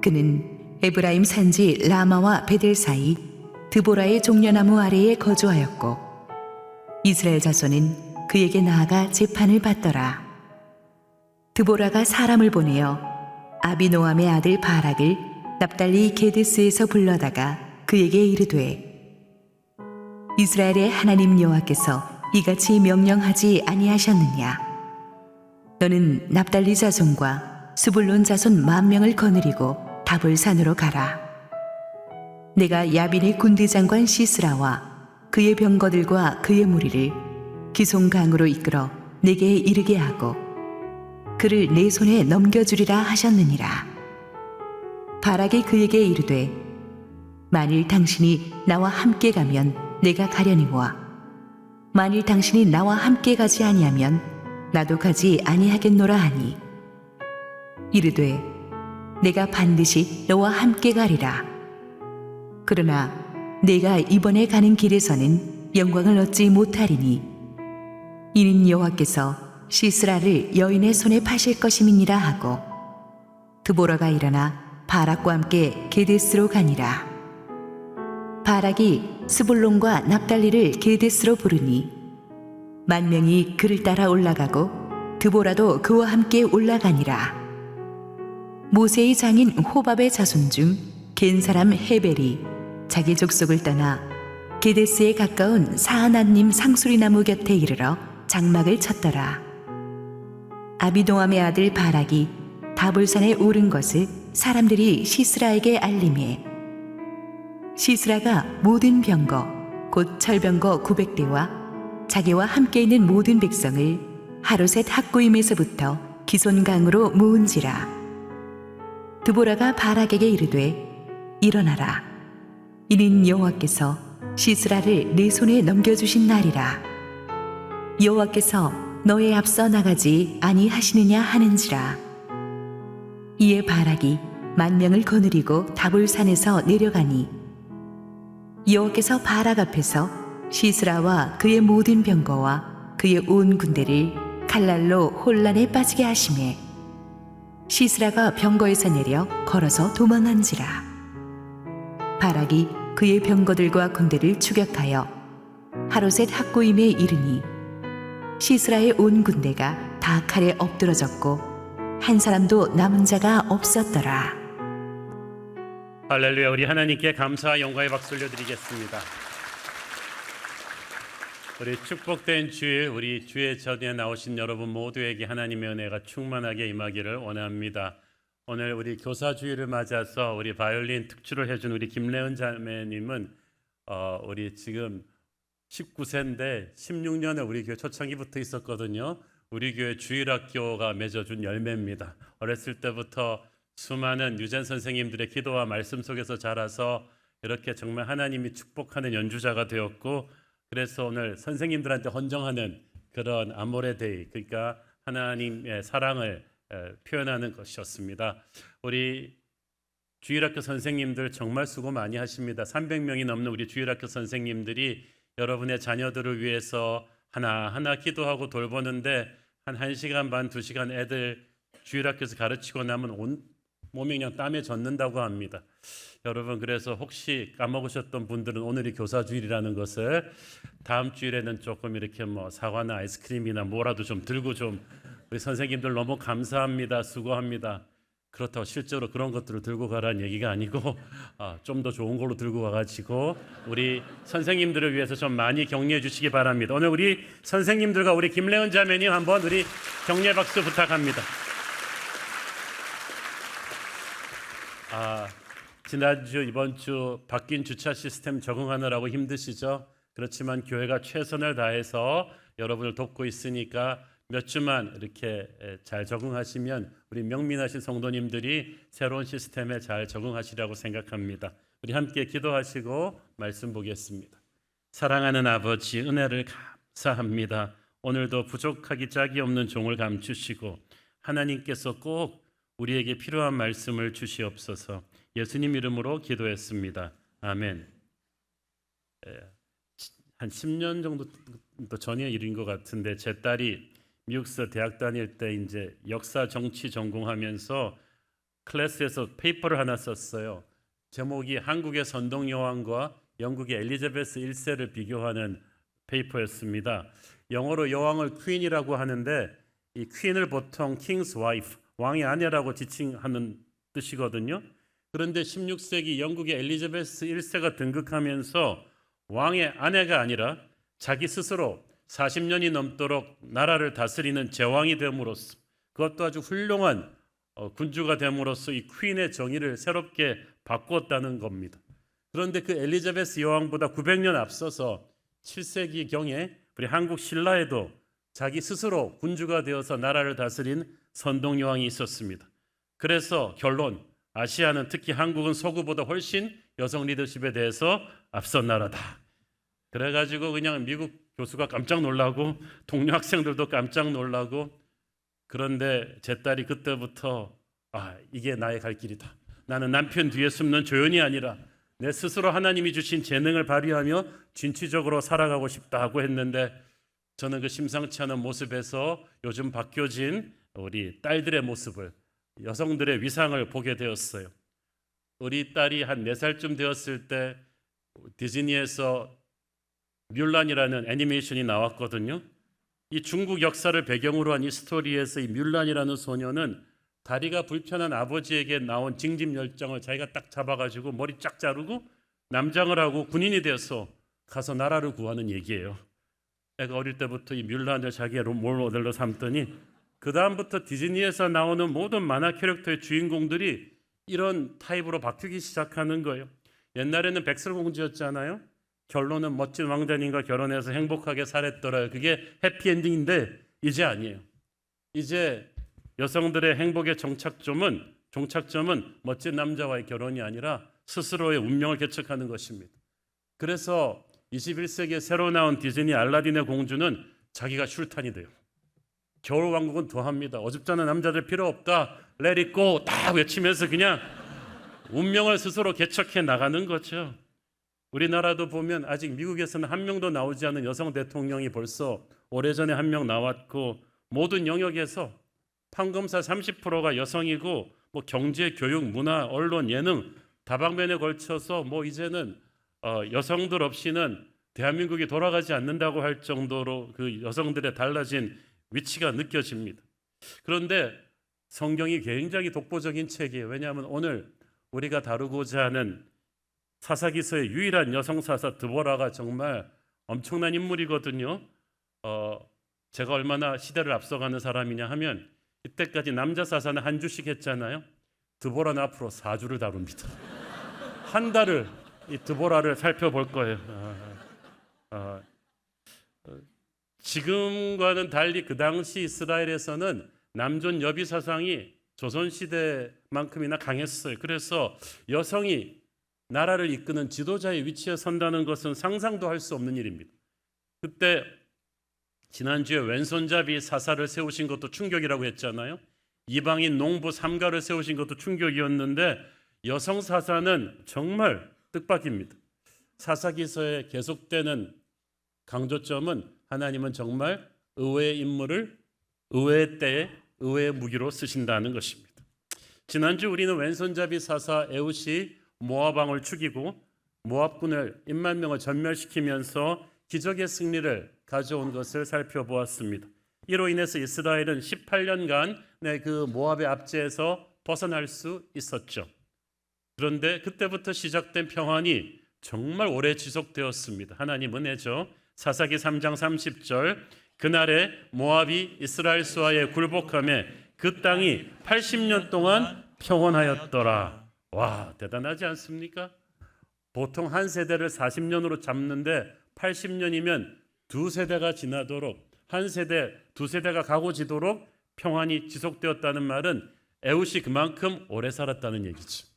Speaker 4: 그는 에브라임 산지 라마와 베델 사이 드보라의 종려나무 아래에 거주하였고 이스라엘 자손은 그에게 나아가 재판을 받더라. 드보라가 사람을 보내어 아비노함의 아들 바락을 납달리 게데스에서 불러다가 그에게 이르되 이스라엘의 하나님 여호와께서 이같이 명령하지 아니하셨느냐? 너는 납달리 자손과 스불론 자손 10,000명을 거느리고 다볼산으로 가라. 내가 야빈의 군대 장관 시스라와 그의 병거들과 그의 무리를 기송강으로 이끌어 내게 이르게 하고 그를 내 손에 넘겨주리라 하셨느니라. 바락이 그에게 이르되 만일 당신이 나와 함께 가면 내가 가려니와 만일 당신이 나와 함께 가지 아니하면 나도 가지 아니하겠노라 하니 이르되 내가 반드시 너와 함께 가리라. 그러나 내가 이번에 가는 길에서는 영광을 얻지 못하리니 이는 여호와께서 시스라를 여인의 손에 파실 것임이니라 하고 드보라가 일어나 바락과 함께 게데스로 가니라. 바락이 스불론과 납달리를 게데스로 부르니 10,000명이 그를 따라 올라가고 드보라도 그와 함께 올라가니라. 모세의 장인 호밥의 자손 중 겐 사람 헤벨이 자기 족속을 떠나 게데스에 가까운 사하나님 상수리나무 곁에 이르러 장막을 쳤더라. 아비노함의 아들 바락이 다볼산에 오른 것을 사람들이 시스라에게 알림해 시스라가 모든 병거 곧 철병거 900대와 자기와 함께 있는 모든 백성을 하루셋 학고임에서부터 기손강으로 모은지라. 드보라가 바락에게 이르되 일어나라. 이는 여호와께서 시스라를 내 손에 넘겨주신 날이라. 여호와께서 너의 앞서 나가지 아니하시느냐 하는지라. 이에 바락이 10,000명을 거느리고 다볼산에서 내려가니 여호와께서 바락 앞에서 시스라와 그의 모든 병거와 그의 온 군대를 칼날로 혼란에 빠지게 하시매 시스라가 병거에서 내려 걸어서 도망한지라. 바락이 그의 병거들과 군대를 추격하여 하로셋 학고임에 이르니 시스라의 온 군대가 다 칼에 엎드러졌고 한 사람도 남은 자가 없었더라.
Speaker 5: 할렐루야. 우리 하나님께 감사와 영광의 박수 올려드리겠습니다. 우리 축복된 주일, 우리 주의 전에 나오신 여러분 모두에게 하나님의 은혜가 충만하게 임하기를 원합니다. 오늘 우리 교사주일을 맞아서 우리 바이올린 특주를 해준 우리 김래은 자매님은 우리 지금 19세인데 16년에 우리 교회 초창기부터 있었거든요. 우리 교회 주일학교가 맺어준 열매입니다. 어렸을 때부터 수많은 유전 선생님들의 기도와 말씀 속에서 자라서 이렇게 정말 하나님이 축복하는 연주자가 되었고, 그래서 오늘 선생님들한테 헌정하는 그런 아모레데이, 그러니까 하나님의 사랑을 표현하는 것이었습니다. 우리 주일학교 선생님들 정말 수고 많이 하십니다. 300명이 넘는 우리 주일학교 선생님들이 여러분의 자녀들을 위해서 하나하나 기도하고 돌보는데 한 1시간 반, 2시간 애들 주일학교에서 가르치고 나면 온 몸이 그냥 땀에 젖는다고 합니다. 여러분, 그래서 혹시 까먹으셨던 분들은 오늘이 교사주일이라는 것을 다음 주일에는 조금 이렇게 뭐 사과나 아이스크림이나 뭐라도 좀 들고 좀 우리 선생님들 너무 감사합니다. 수고합니다. 그렇다고 실제로 그런 것들을 들고 가라는 얘기가 아니고 좀 더 좋은 걸로 들고 가가지고 우리 선생님들을 위해서 좀 많이 격려해 주시기 바랍니다. 오늘 우리 선생님들과 우리 김래은 자매님 한번 우리 격려 박수 부탁합니다. 지난주 이번 주 바뀐 주차 시스템 적응하느라고 힘드시죠? 그렇지만 교회가 최선을 다해서 여러분을 돕고 있으니까 몇 주만 이렇게 잘 적응하시면 우리 명민하신 성도님들이 새로운 시스템에 잘 적응하시라고 생각합니다. 우리 함께 기도하시고 말씀 보겠습니다. 사랑하는 아버지, 은혜를 감사합니다. 오늘도 부족하기 짝이 없는 종을 감추시고 하나님께서 꼭 우리에게 필요한 말씀을 주시옵소서. 예수님 이름으로 기도했습니다. 아멘. 한 10년 정도 전의 일인 것 같은데 제 딸이 미국서 대학 다닐 때 이제 역사 정치 전공하면서 클래스에서 페이퍼를 하나 썼어요. 제목이 한국의 선동 여왕과 영국의 엘리자베스 1세를 비교하는 페이퍼였습니다. 영어로 여왕을 퀸이라고 하는데 이 퀸을 보통 킹스 와이프, 왕의 아내라고 지칭하는 뜻이거든요. 그런데 16세기 영국의 엘리자베스 1세가 등극하면서 왕의 아내가 아니라 자기 스스로 40년이 넘도록 나라를 다스리는 제왕이 됨으로써 그것도 아주 훌륭한 군주가 됨으로써 이 퀸의 정의를 새롭게 바꾸었다는 겁니다. 그런데 그 엘리자베스 여왕보다 900년 앞서서 7세기경에 우리 한국 신라에도 자기 스스로 군주가 되어서 나라를 다스린 선동 여왕이 있었습니다. 그래서 결론, 아시아는 특히 한국은 서구보다 훨씬 여성 리더십에 대해서 앞선 나라다. 그래가지고 그냥 미국 교수가 깜짝 놀라고 동료 학생들도 깜짝 놀라고 그런데 제 딸이 그때부터 이게 나의 갈 길이다. 나는 남편 뒤에 숨는 조연이 아니라 내 스스로 하나님이 주신 재능을 발휘하며 진취적으로 살아가고 싶다고 했는데 저는 그 심상치 않은 모습에서 요즘 바뀌어진 우리 딸들의 모습을 여성들의 위상을 보게 되었어요. 우리 딸이 한 4살쯤 되었을 때 디즈니에서 뮬란이라는 애니메이션이 나왔거든요. 이 중국 역사를 배경으로 한 이 스토리에서 이 뮬란이라는 소녀는 다리가 불편한 아버지에게 나온 징집열장을 자기가 딱 잡아가지고 머리 쫙 자르고 남장을 하고 군인이 되어서 가서 나라를 구하는 얘기예요. 애가 어릴 때부터 이 뮬란을 자기의 롤 모델로 삼더니 그 다음부터 디즈니에서 나오는 모든 만화 캐릭터의 주인공들이 이런 타입으로 바뀌기 시작하는 거예요. 옛날에는 백설공주였잖아요. 결론은 멋진 왕자님과 결혼해서 행복하게 살았더라. 그게 해피엔딩인데 이제 아니에요. 이제 여성들의 행복의 종착점은 멋진 남자와의 결혼이 아니라 스스로의 운명을 개척하는 것입니다. 그래서 21세기에 새로 나온 디즈니 알라딘의 공주는 자기가 슐탄이 돼요. 겨울왕국은 더합니다. 어줍잖은 남자들 필요 없다. Let it go 딱 외치면서 그냥 운명을 스스로 개척해 나가는 거죠. 우리나라도 보면 아직 미국에서는 한 명도 나오지 않은 여성 대통령이 벌써 오래전에 한 명 나왔고 모든 영역에서 판검사 30%가 여성이고 뭐 경제, 교육, 문화, 언론, 예능 다방면에 걸쳐서 뭐 이제는 여성들 없이는 대한민국이 돌아가지 않는다고 할 정도로 그 여성들의 달라진 위치가 느껴집니다. 그런데 성경이 굉장히 독보적인 책이에요. 왜냐하면 오늘 우리가 다루고자 하는 사사기서의 유일한 여성 사사 드보라가 정말 엄청난 인물이거든요. 제가 얼마나 시대를 앞서가는 사람이냐 하면 이때까지 남자 사사는 한 주씩 했잖아요. 드보라는 앞으로 4주를 다룹니다. 한 달을 이 드보라를 살펴볼 거예요. 지금과는 달리 그 당시 이스라엘에서는 남존 여비 사상이 조선시대만큼이나 강했어요. 그래서 여성이 나라를 이끄는 지도자의 위치에 선다는 것은 상상도 할 수 없는 일입니다. 그때 지난주에 왼손잡이 사사를 세우신 것도 충격이라고 했잖아요. 이방인 농부 삼가를 세우신 것도 충격이었는데 여성 사사는 정말 뜻밖입니다. 사사기서에 계속되는 강조점은 하나님은 정말 의외의 인물을 의외의 때에 의외의 무기로 쓰신다는 것입니다. 지난주 우리는 왼손잡이 사사 에훗이 모압 왕을 죽이고 모압군을 1만 명을 전멸시키면서 기적의 승리를 가져온 것을 살펴보았습니다. 이로 인해서 이스라엘은 18년간 그 모압의 압제에서 벗어날 수 있었죠. 그런데 그때부터 시작된 평안이 정말 오래 지속되었습니다. 하나님 은혜죠. 사사기 3장 30절 그날에 모압이 이스라엘 수하에 굴복하며 그 땅이 80년 동안 평온하였더라. 와, 대단하지 않습니까? 보통 한 세대를 40년으로 잡는데 80년이면 두 세대가 지나도록 한 세대, 두 세대가 가고 지도록 평안이 지속되었다는 말은 에훗이 그만큼 오래 살았다는 얘기죠.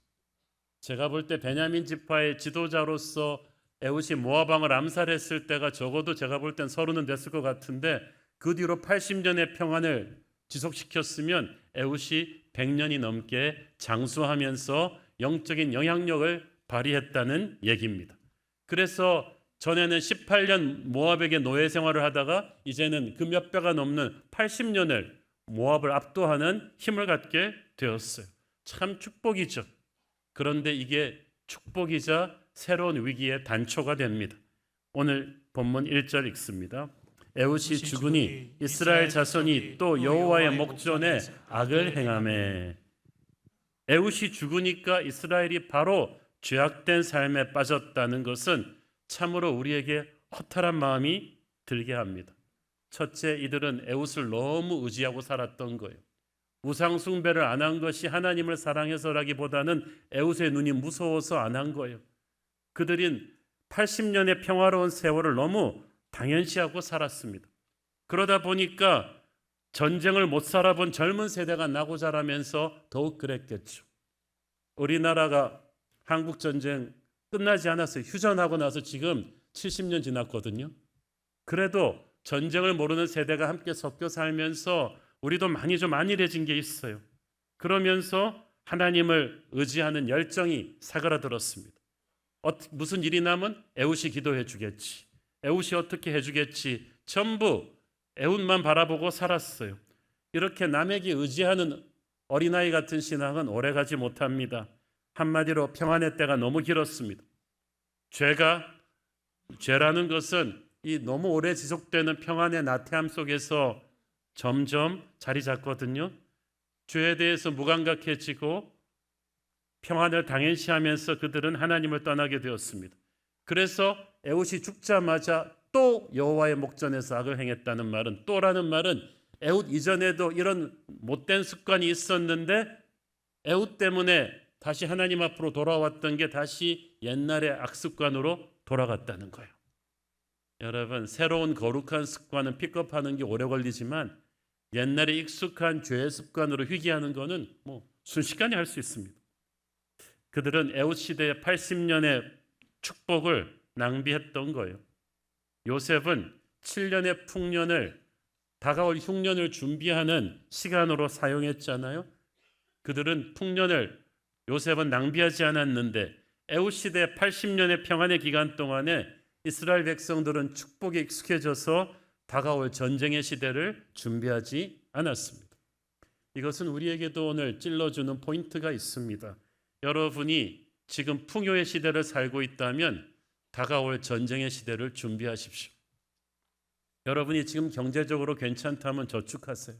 Speaker 5: 제가 볼 때 베냐민 지파의 지도자로서 에훗이 모압 왕을 암살했을 때가 적어도 제가 볼 땐 30은 됐을 것 같은데 그 뒤로 80년의 평안을 지속시켰으면 에훗이 100년이 넘게 장수하면서 영적인 영향력을 발휘했다는 얘기입니다. 그래서 전에는 18년 모압에게 노예 생활을 하다가 이제는 그 몇 배가 넘는 80년을 모압을 압도하는 힘을 갖게 되었어요. 참 축복이죠. 그런데 이게 축복이자 새로운 위기의 단초가 됩니다. 오늘 본문 1절 읽습니다. 에훗이 죽으니 이스라엘 자손이 또 여호와의 목전에 악을 행하매. 에훗이 죽으니까 이스라엘이 바로 죄악된 삶에 빠졌다는 것은 참으로 우리에게 허탈한 마음이 들게 합니다. 첫째, 이들은 에훗을 너무 의지하고 살았던 거예요. 우상 숭배를 안 한 것이 하나님을 사랑해서라기보다는 에훗의 눈이 무서워서 안 한 거예요. 그들은 80년의 평화로운 세월을 너무 당연시하고 살았습니다. 그러다 보니까 전쟁을 못 살아본 젊은 세대가 나고 자라면서 더욱 그랬겠죠. 우리나라가 한국전쟁 끝나지 않았어요. 휴전하고 나서 지금 70년 지났거든요. 그래도 전쟁을 모르는 세대가 함께 섞여 살면서 우리도 많이 좀 안일해진 게 있어요. 그러면서 하나님을 의지하는 열정이 사그라들었습니다. 무슨 일이 나면 에훗이 기도해 주겠지. 에훗이 어떻게 해주겠지. 전부 에훗만 바라보고 살았어요. 이렇게 남에게 의지하는 어린아이 같은 신앙은 오래가지 못합니다. 한마디로 평안의 때가 너무 길었습니다. 죄라는 것은 이 너무 오래 지속되는 평안의 나태함 속에서 점점 자리 잡거든요. 죄에 대해서 무감각해지고 평안을 당연시하면서 그들은 하나님을 떠나게 되었습니다. 그래서 에훗이 죽자마자 또 여호와의 목전에서 악을 행했다는 말은, 또라는 말은 에훗 이전에도 이런 못된 습관이 있었는데 에훗 때문에 다시 하나님 앞으로 돌아왔던 게 다시 옛날의 악습관으로 돌아갔다는 거예요. 여러분, 새로운 거룩한 습관은 픽업하는 게 오래 걸리지만 옛날에 익숙한 죄의 습관으로 회귀하는 거는 순식간에 할 수 있습니다. 그들은 에훗 시대의 80년의 축복을 낭비했던 거예요. 요셉은 7년의 풍년을 다가올 흉년을 준비하는 시간으로 사용했잖아요. 그들은 풍년을 요셉은 낭비하지 않았는데 에훗 시대 80년의 평안의 기간 동안에 이스라엘 백성들은 축복에 익숙해져서 다가올 전쟁의 시대를 준비하지 않았습니다. 이것은 우리에게도 오늘 찔러주는 포인트가 있습니다. 여러분이 지금 풍요의 시대를 살고 있다면 다가올 전쟁의 시대를 준비하십시오. 여러분이 지금 경제적으로 괜찮다면 저축하세요.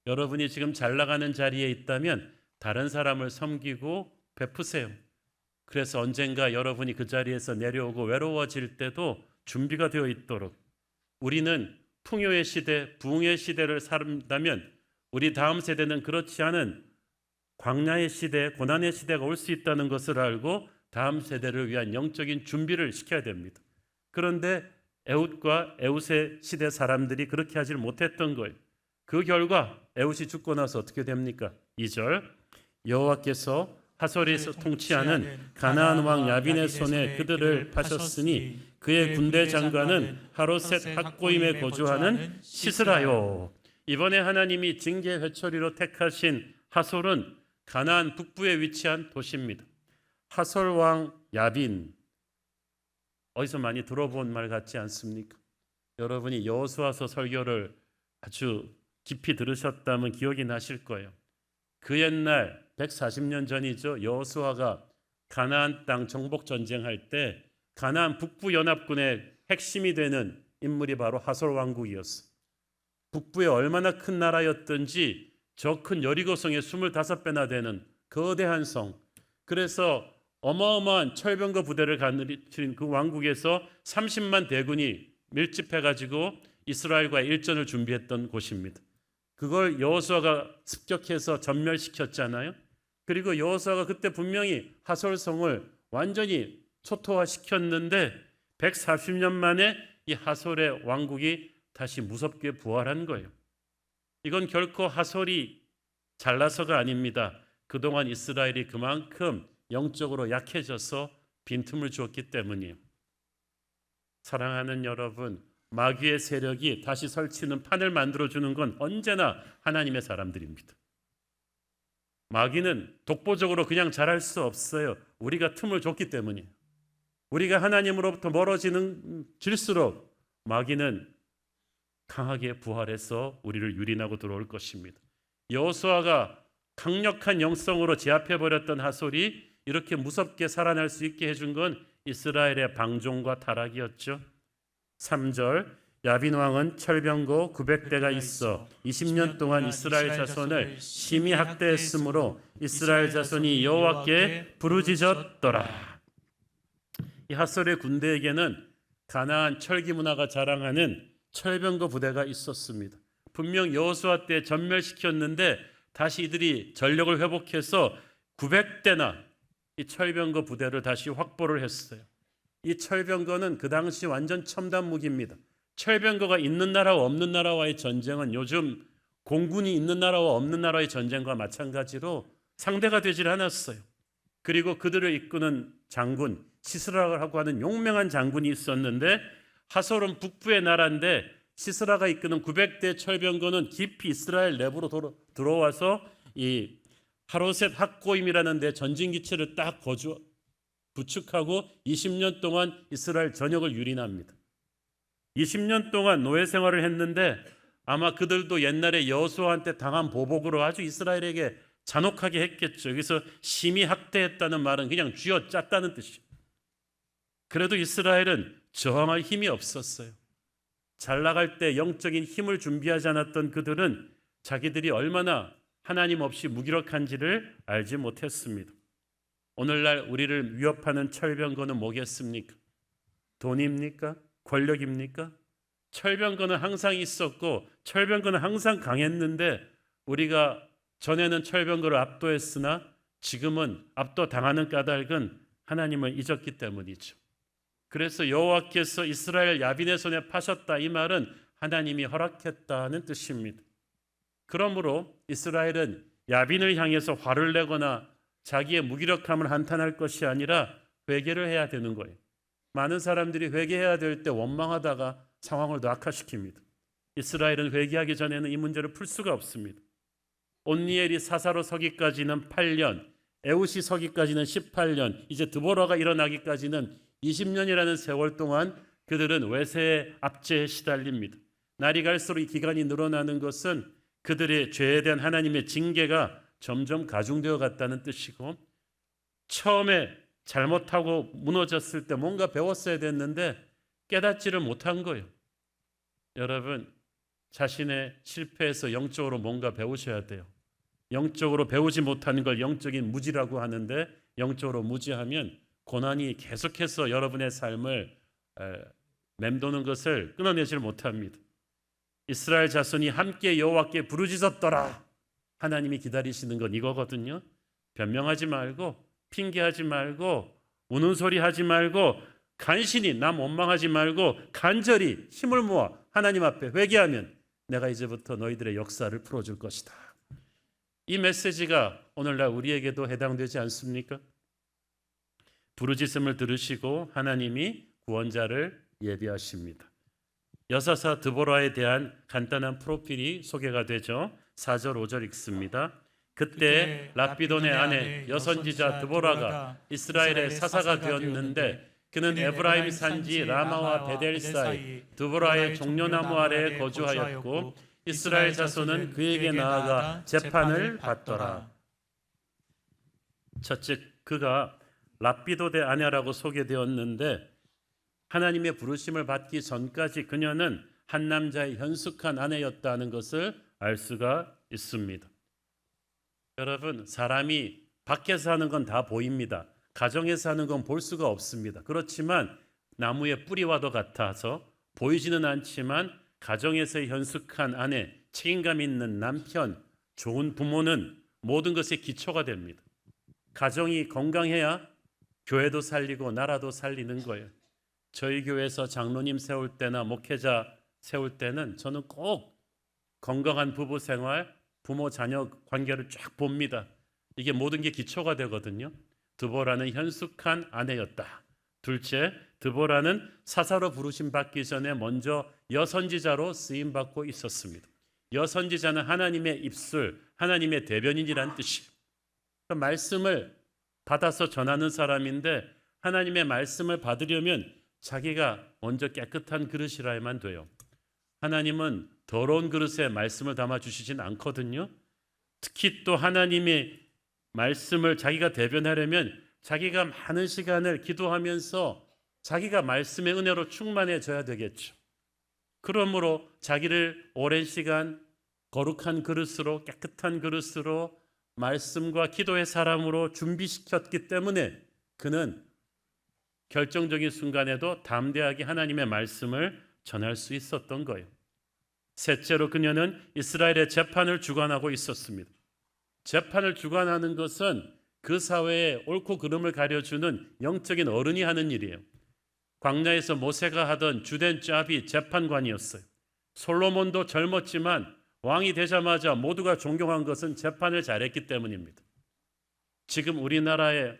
Speaker 5: 여러분이 지금 잘 나가는 자리에 있다면 다른 사람을 섬기고 베푸세요. 그래서 언젠가 여러분이 그 자리에서 내려오고 외로워질 때도 준비가 되어 있도록, 우리는 풍요의 시대, 부흥의 시대를 산다면 우리 다음 세대는 그렇지 않은 광야의 시대, 고난의 시대가 올 수 있다는 것을 알고 다음 세대를 위한 영적인 준비를 시켜야 됩니다. 그런데 에훗과 에훗의 시대 사람들이 그렇게 하질 못했던 거예요. 그 결과 에훗이 죽고 나서 어떻게 됩니까? 2절, 여호와께서 하솔에서 통치하는 가나안 왕 야빈의 손에 그들을 파셨으니 그의 군대 장관은 하로셋 학고임에 거주하는 시스라요. 이번에 하나님이 징계 회초리로 택하신 하솔은 가나안 북부에 위치한 도시입니다. 하솔 왕 야빈, 어디서 많이 들어본 말 같지 않습니까? 여러분이 여호수아서 설교를 아주 깊이 들으셨다면 기억이 나실 거예요. 그 옛날 140년 전이죠. 여호수아가 가나안 땅 정복 전쟁할 때 가나안 북부 연합군의 핵심이 되는 인물이 바로 하솔 왕국이었어요. 북부에 얼마나 큰 나라였던지 저 큰 여리고성의 25배나 되는 거대한 성. 그래서 어마어마한 철병거 부대를 가르친 그 왕국에서 30만 대군이 밀집해가지고 이스라엘과 일전을 준비했던 곳입니다. 그걸 여호수아가 습격해서 전멸시켰잖아요. 그리고 여호수아가 그때 분명히 하솔성을 완전히 초토화시켰는데 140년 만에 이 하솔의 왕국이 다시 무섭게 부활한 거예요. 이건 결코 하솔이 잘나서가 아닙니다. 그동안 이스라엘이 그만큼 영적으로 약해져서 빈틈을 주었기 때문이에요. 사랑하는 여러분, 마귀의 세력이 다시 설치는 판을 만들어주는 건 언제나 하나님의 사람들입니다. 마귀는 독보적으로 그냥 잘할 수 없어요. 우리가 틈을 줬기 때문이에요. 우리가 하나님으로부터 멀어지는 질수록 마귀는 강하게 부활해서 우리를 유린하고 들어올 것입니다. 여호수아가 강력한 영성으로 제압해버렸던 하솔이 이렇게 무섭게 살아날 수 있게 해준 건 이스라엘의 방종과 타락이었죠. 3절, 야빈 왕은 철병거 900대가 있어 20년 동안 이스라엘 자손을 심히 학대했으므로 이스라엘 자손이 여호와께 부르짖었더라. 이 하솔의 군대에게는 가나안 철기 문화가 자랑하는 철병거 부대가 있었습니다. 분명 여호수아 때 전멸시켰는데 다시 이들이 전력을 회복해서 900대나 이 철병거 부대를 다시 확보를 했어요. 이 철병거는 그 당시 완전 첨단 무기입니다. 철병거가 있는 나라와 없는 나라와의 전쟁은 요즘 공군이 있는 나라와 없는 나라의 전쟁과 마찬가지로 상대가 되질 않았어요. 그리고 그들을 이끄는 장군 시스라라고 하는 용맹한 장군이 있었는데 하솔은 북부의 나라인데 시스라가 이끄는 900대 철병거는 깊이 이스라엘 내부로 들어와서 이 하로셋 학고임이라는 데 전진기체를 딱 구축하고 20년 동안 이스라엘 전역을 유린합니다. 20년 동안 노예 생활을 했는데 아마 그들도 옛날에 여호수아한테 당한 보복으로 아주 이스라엘에게 잔혹하게 했겠죠. 여기서 심히 학대했다는 말은 그냥 쥐어짰다는 뜻이에요. 그래도 이스라엘은 저항할 힘이 없었어요. 잘 나갈 때 영적인 힘을 준비하지 않았던 그들은 자기들이 얼마나 하나님 없이 무기력한지를 알지 못했습니다. 오늘날 우리를 위협하는 철병거는 뭐겠습니까? 돈입니까? 권력입니까? 철병거는 항상 있었고 철병거는 항상 강했는데 우리가 전에는 철병거를 압도했으나 지금은 압도당하는 까닭은 하나님을 잊었기 때문이죠. 그래서 여호와께서 이스라엘 야빈의 손에 파셨다, 이 말은 하나님이 허락했다는 뜻입니다. 그러므로 이스라엘은 야빈을 향해서 화를 내거나 자기의 무기력함을 한탄할 것이 아니라 회개를 해야 되는 거예요. 많은 사람들이 회개해야 될 때 원망하다가 상황을 더 악화시킵니다. 이스라엘은 회개하기 전에는 이 문제를 풀 수가 없습니다. 온니엘이 사사로 서기까지는 8년, 에웃이 서기까지는 18년, 이제 드보라가 일어나기까지는 20년이라는 세월 동안 그들은 외세의 압제에 시달립니다. 날이 갈수록 이 기간이 늘어나는 것은 그들의 죄에 대한 하나님의 징계가 점점 가중되어 갔다는 뜻이고, 처음에 잘못하고 무너졌을 때 뭔가 배웠어야 됐는데 깨닫지를 못한 거예요. 여러분, 자신의 실패에서 영적으로 뭔가 배우셔야 돼요. 영적으로 배우지 못하는 걸 영적인 무지라고 하는데, 영적으로 무지하면 고난이 계속해서 여러분의 삶을 맴도는 것을 끊어내질 못합니다. 이스라엘 자손이 함께 여호와께 부르짖었더라. 하나님이 기다리시는 건 이거거든요. 변명하지 말고, 핑계하지 말고, 우는 소리 하지 말고, 간신히 남 원망하지 말고 간절히 힘을 모아 하나님 앞에 회개하면 내가 이제부터 너희들의 역사를 풀어줄 것이다. 이 메시지가 오늘날 우리에게도 해당되지 않습니까? 부르짖음을 들으시고 하나님이 구원자를 예비하십니다. 여사사 드보라에 대한 간단한 프로필이 소개가 되죠. 4절 5절 읽습니다. 그때 랍비돈의 아내 여선지자 드보라가 이스라엘의 사사가 되었는데 그는 에브라임 산지 라마와 베델 사이 드보라의 종려나무 아래에 거주하였고 이스라엘 자손은 그에게 나아가 재판을 받더라. 첫째, 그가 랍비돈의 아내라고 소개되었는데 하나님의 부르심을 받기 전까지 그녀는 한 남자의 현숙한 아내였다는 것을 알 수가 있습니다. 여러분, 사람이 밖에서 하는 건 다 보입니다. 가정에서 하는 건 볼 수가 없습니다. 그렇지만 나무의 뿌리와도 같아서 보이지는 않지만 가정에서의 현숙한 아내, 책임감 있는 남편, 좋은 부모는 모든 것의 기초가 됩니다. 가정이 건강해야 교회도 살리고 나라도 살리는 거예요. 저희 교회에서 장로님 세울 때나 목회자 세울 때는 저는 꼭 건강한 부부 생활, 부모 자녀 관계를 쫙 봅니다. 이게 모든 게 기초가 되거든요. 드보라는 현숙한 아내였다. 둘째, 드보라는 사사로 부르심 받기 전에 먼저 여선지자로 쓰임 받고 있었습니다. 여선지자는 하나님의 입술, 하나님의 대변인이란 뜻이에요. 말씀을 받아서 전하는 사람인데 하나님의 말씀을 받으려면 자기가 먼저 깨끗한 그릇이라야만 돼요. 하나님은 더러운 그릇에 말씀을 담아 주시진 않거든요. 특히 또 하나님의 말씀을 자기가 대변하려면 자기가 많은 시간을 기도하면서 자기가 말씀의 은혜로 충만해져야 되겠죠. 그러므로 자기를 오랜 시간 거룩한 그릇으로, 깨끗한 그릇으로, 말씀과 기도의 사람으로 준비시켰기 때문에 그는 결정적인 순간에도 담대하게 하나님의 말씀을 전할 수 있었던 거예요. 셋째로 그녀는 이스라엘의 재판을 주관하고 있었습니다. 재판을 주관하는 것은 그 사회의 옳고 그름을 가려주는 영적인 어른이 하는 일이에요. 광야에서 모세가 하던 주된 짭이 재판관이었어요. 솔로몬도 젊었지만 왕이 되자마자 모두가 존경한 것은 재판을 잘했기 때문입니다. 지금 우리나라의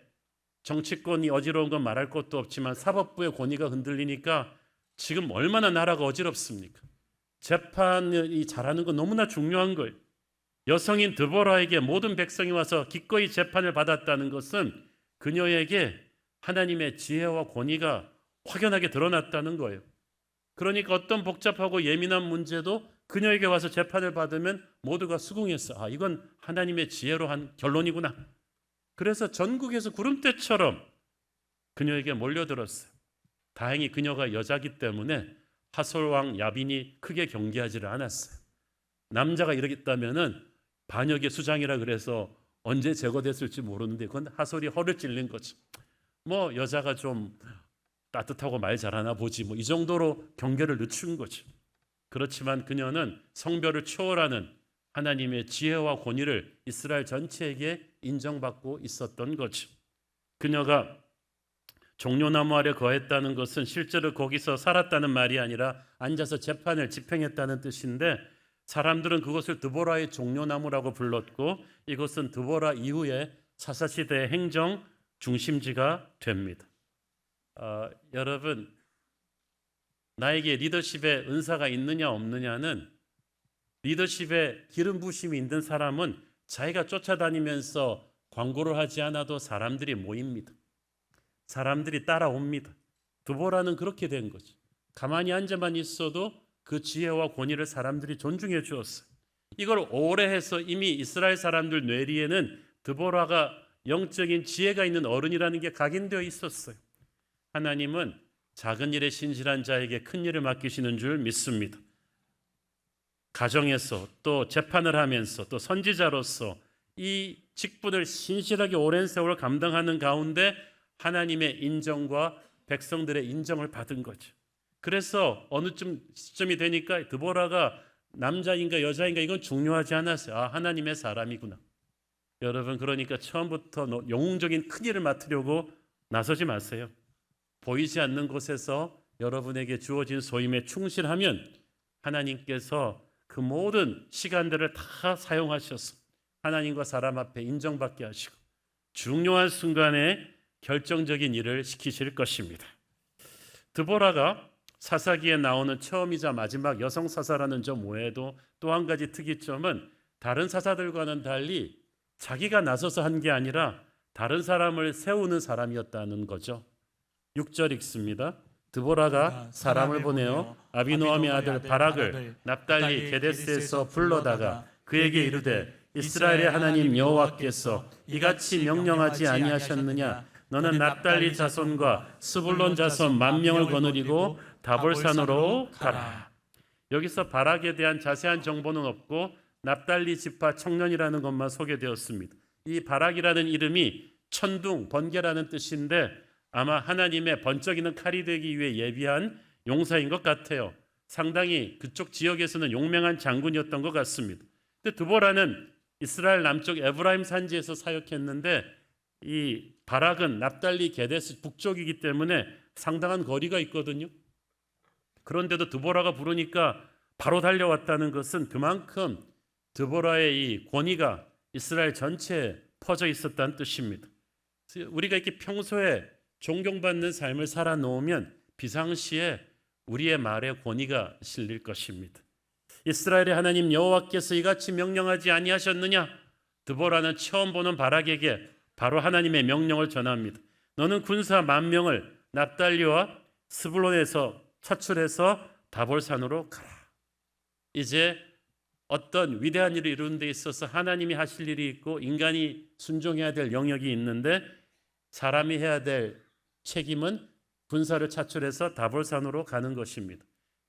Speaker 5: 정치권이 어지러운 건 말할 것도 없지만 사법부의 권위가 흔들리니까 지금 얼마나 나라가 어지럽습니까? 재판이 잘하는 건 너무나 중요한 거예요. 여성인 드보라에게 모든 백성이 와서 기꺼이 재판을 받았다는 것은 그녀에게 하나님의 지혜와 권위가 확연하게 드러났다는 거예요. 그러니까 어떤 복잡하고 예민한 문제도 그녀에게 와서 재판을 받으면 모두가 수긍했어. 아, 이건 하나님의 지혜로 한 결론이구나. 그래서 전국에서 구름대처럼 그녀에게 몰려들었어요. 다행히 그녀가 여자기 때문에 하솔왕 야빈이 크게 경계하지를 않았어요. 남자가 이러겠다면은 반역의 수장이라 그래서 언제 제거됐을지 모르는데 그건 하솔이 허를 찔린 거죠. 뭐 여자가 좀 따뜻하고 말 잘하나 보지 뭐 이 정도로 경계를 늦춘 거죠. 그렇지만 그녀는 성별을 초월하는 하나님의 지혜와 권위를 이스라엘 전체에게 인정받고 있었던 거죠. 그녀가 종려나무 아래 거했다는 것은 실제로 거기서 살았다는 말이 아니라 앉아서 재판을 집행했다는 뜻인데 사람들은 그것을 드보라의 종려나무라고 불렀고 이것은 드보라 이후에 사사시대의 행정 중심지가 됩니다. 여러분, 나에게 리더십의 은사가 있느냐 없느냐는 리더십에 기름 부심이 있는 사람은 자기가 쫓아다니면서 광고를 하지 않아도 사람들이 모입니다. 사람들이 따라옵니다. 드보라는 그렇게 된 거죠. 가만히 앉아만 있어도 그 지혜와 권위를 사람들이 존중해 주었어요. 이걸 오래 해서 이미 이스라엘 사람들 뇌리에는 드보라가 영적인 지혜가 있는 어른이라는 게 각인되어 있었어요. 하나님은 작은 일에 신실한 자에게 큰 일을 맡기시는 줄 믿습니다. 가정에서 또 재판을 하면서 또 선지자로서 이 직분을 신실하게 오랜 세월 감당하는 가운데 하나님의 인정과 백성들의 인정을 받은 거죠. 그래서 어느 시점이 되니까 드보라가 남자인가 여자인가 이건 중요하지 않았어요. 아, 하나님의 사람이구나. 여러분, 그러니까 처음부터 영웅적인 큰 일을 맡으려고 나서지 마세요. 보이지 않는 곳에서 여러분에게 주어진 소임에 충실하면 하나님께서 그 모든 시간들을 다 사용하셔서 하나님과 사람 앞에 인정받게 하시고 중요한 순간에 결정적인 일을 시키실 것입니다. 드보라가 사사기에 나오는 처음이자 마지막 여성 사사라는 점 외에도 또 한 가지 특이점은 다른 사사들과는 달리 자기가 나서서 한 게 아니라 다른 사람을 세우는 사람이었다는 거죠. 6절 읽습니다. 드보라가 사람을 보내어 아비노함의 아들 바락을 납달리 게데스에서 불러다가 그에게 이르되 이스라엘의 하나님 여호와께서 이같이 명령하지 아니하셨느냐? 너는 납달리 자손과 스불론 자손 10,000명을 거느리고 다볼산으로 가라. 여기서 바락에 대한 자세한 정보는 없고 납달리 지파 청년이라는 것만 소개되었습니다. 이 바락이라는 이름이 천둥, 번개라는 뜻인데 아마 하나님의 번쩍이는 칼이 되기 위해 예비한 용사인 것 같아요. 상당히 그쪽 지역에서는 용맹한 장군이었던 것 같습니다. 근데 드보라는 이스라엘 남쪽 에브라임 산지에서 사역했는데 이 바락은 납달리 게데스 북쪽이기 때문에 상당한 거리가 있거든요. 그런데도 드보라가 부르니까 바로 달려왔다는 것은 그만큼 드보라의 이 권위가 이스라엘 전체에 퍼져 있었다는 뜻입니다. 우리가 이렇게 평소에 존경받는 삶을 살아놓으면 비상시에 우리의 말에 권위가 실릴 것입니다. 이스라엘의 하나님 여호와께서 이같이 명령하지 아니하셨느냐? 드보라는 처음 보는 바락에게 바로 하나님의 명령을 전합니다. 너는 군사 10,000명을 납달리와 스불론에서 차출해서 다볼산으로 가라. 이제 어떤 위대한 일을 이루는 데 있어서 하나님이 하실 일이 있고 인간이 순종해야 될 영역이 있는데 사람이 해야 될 책임은 군사를 차출해서 다볼산으로 가는 것입니다.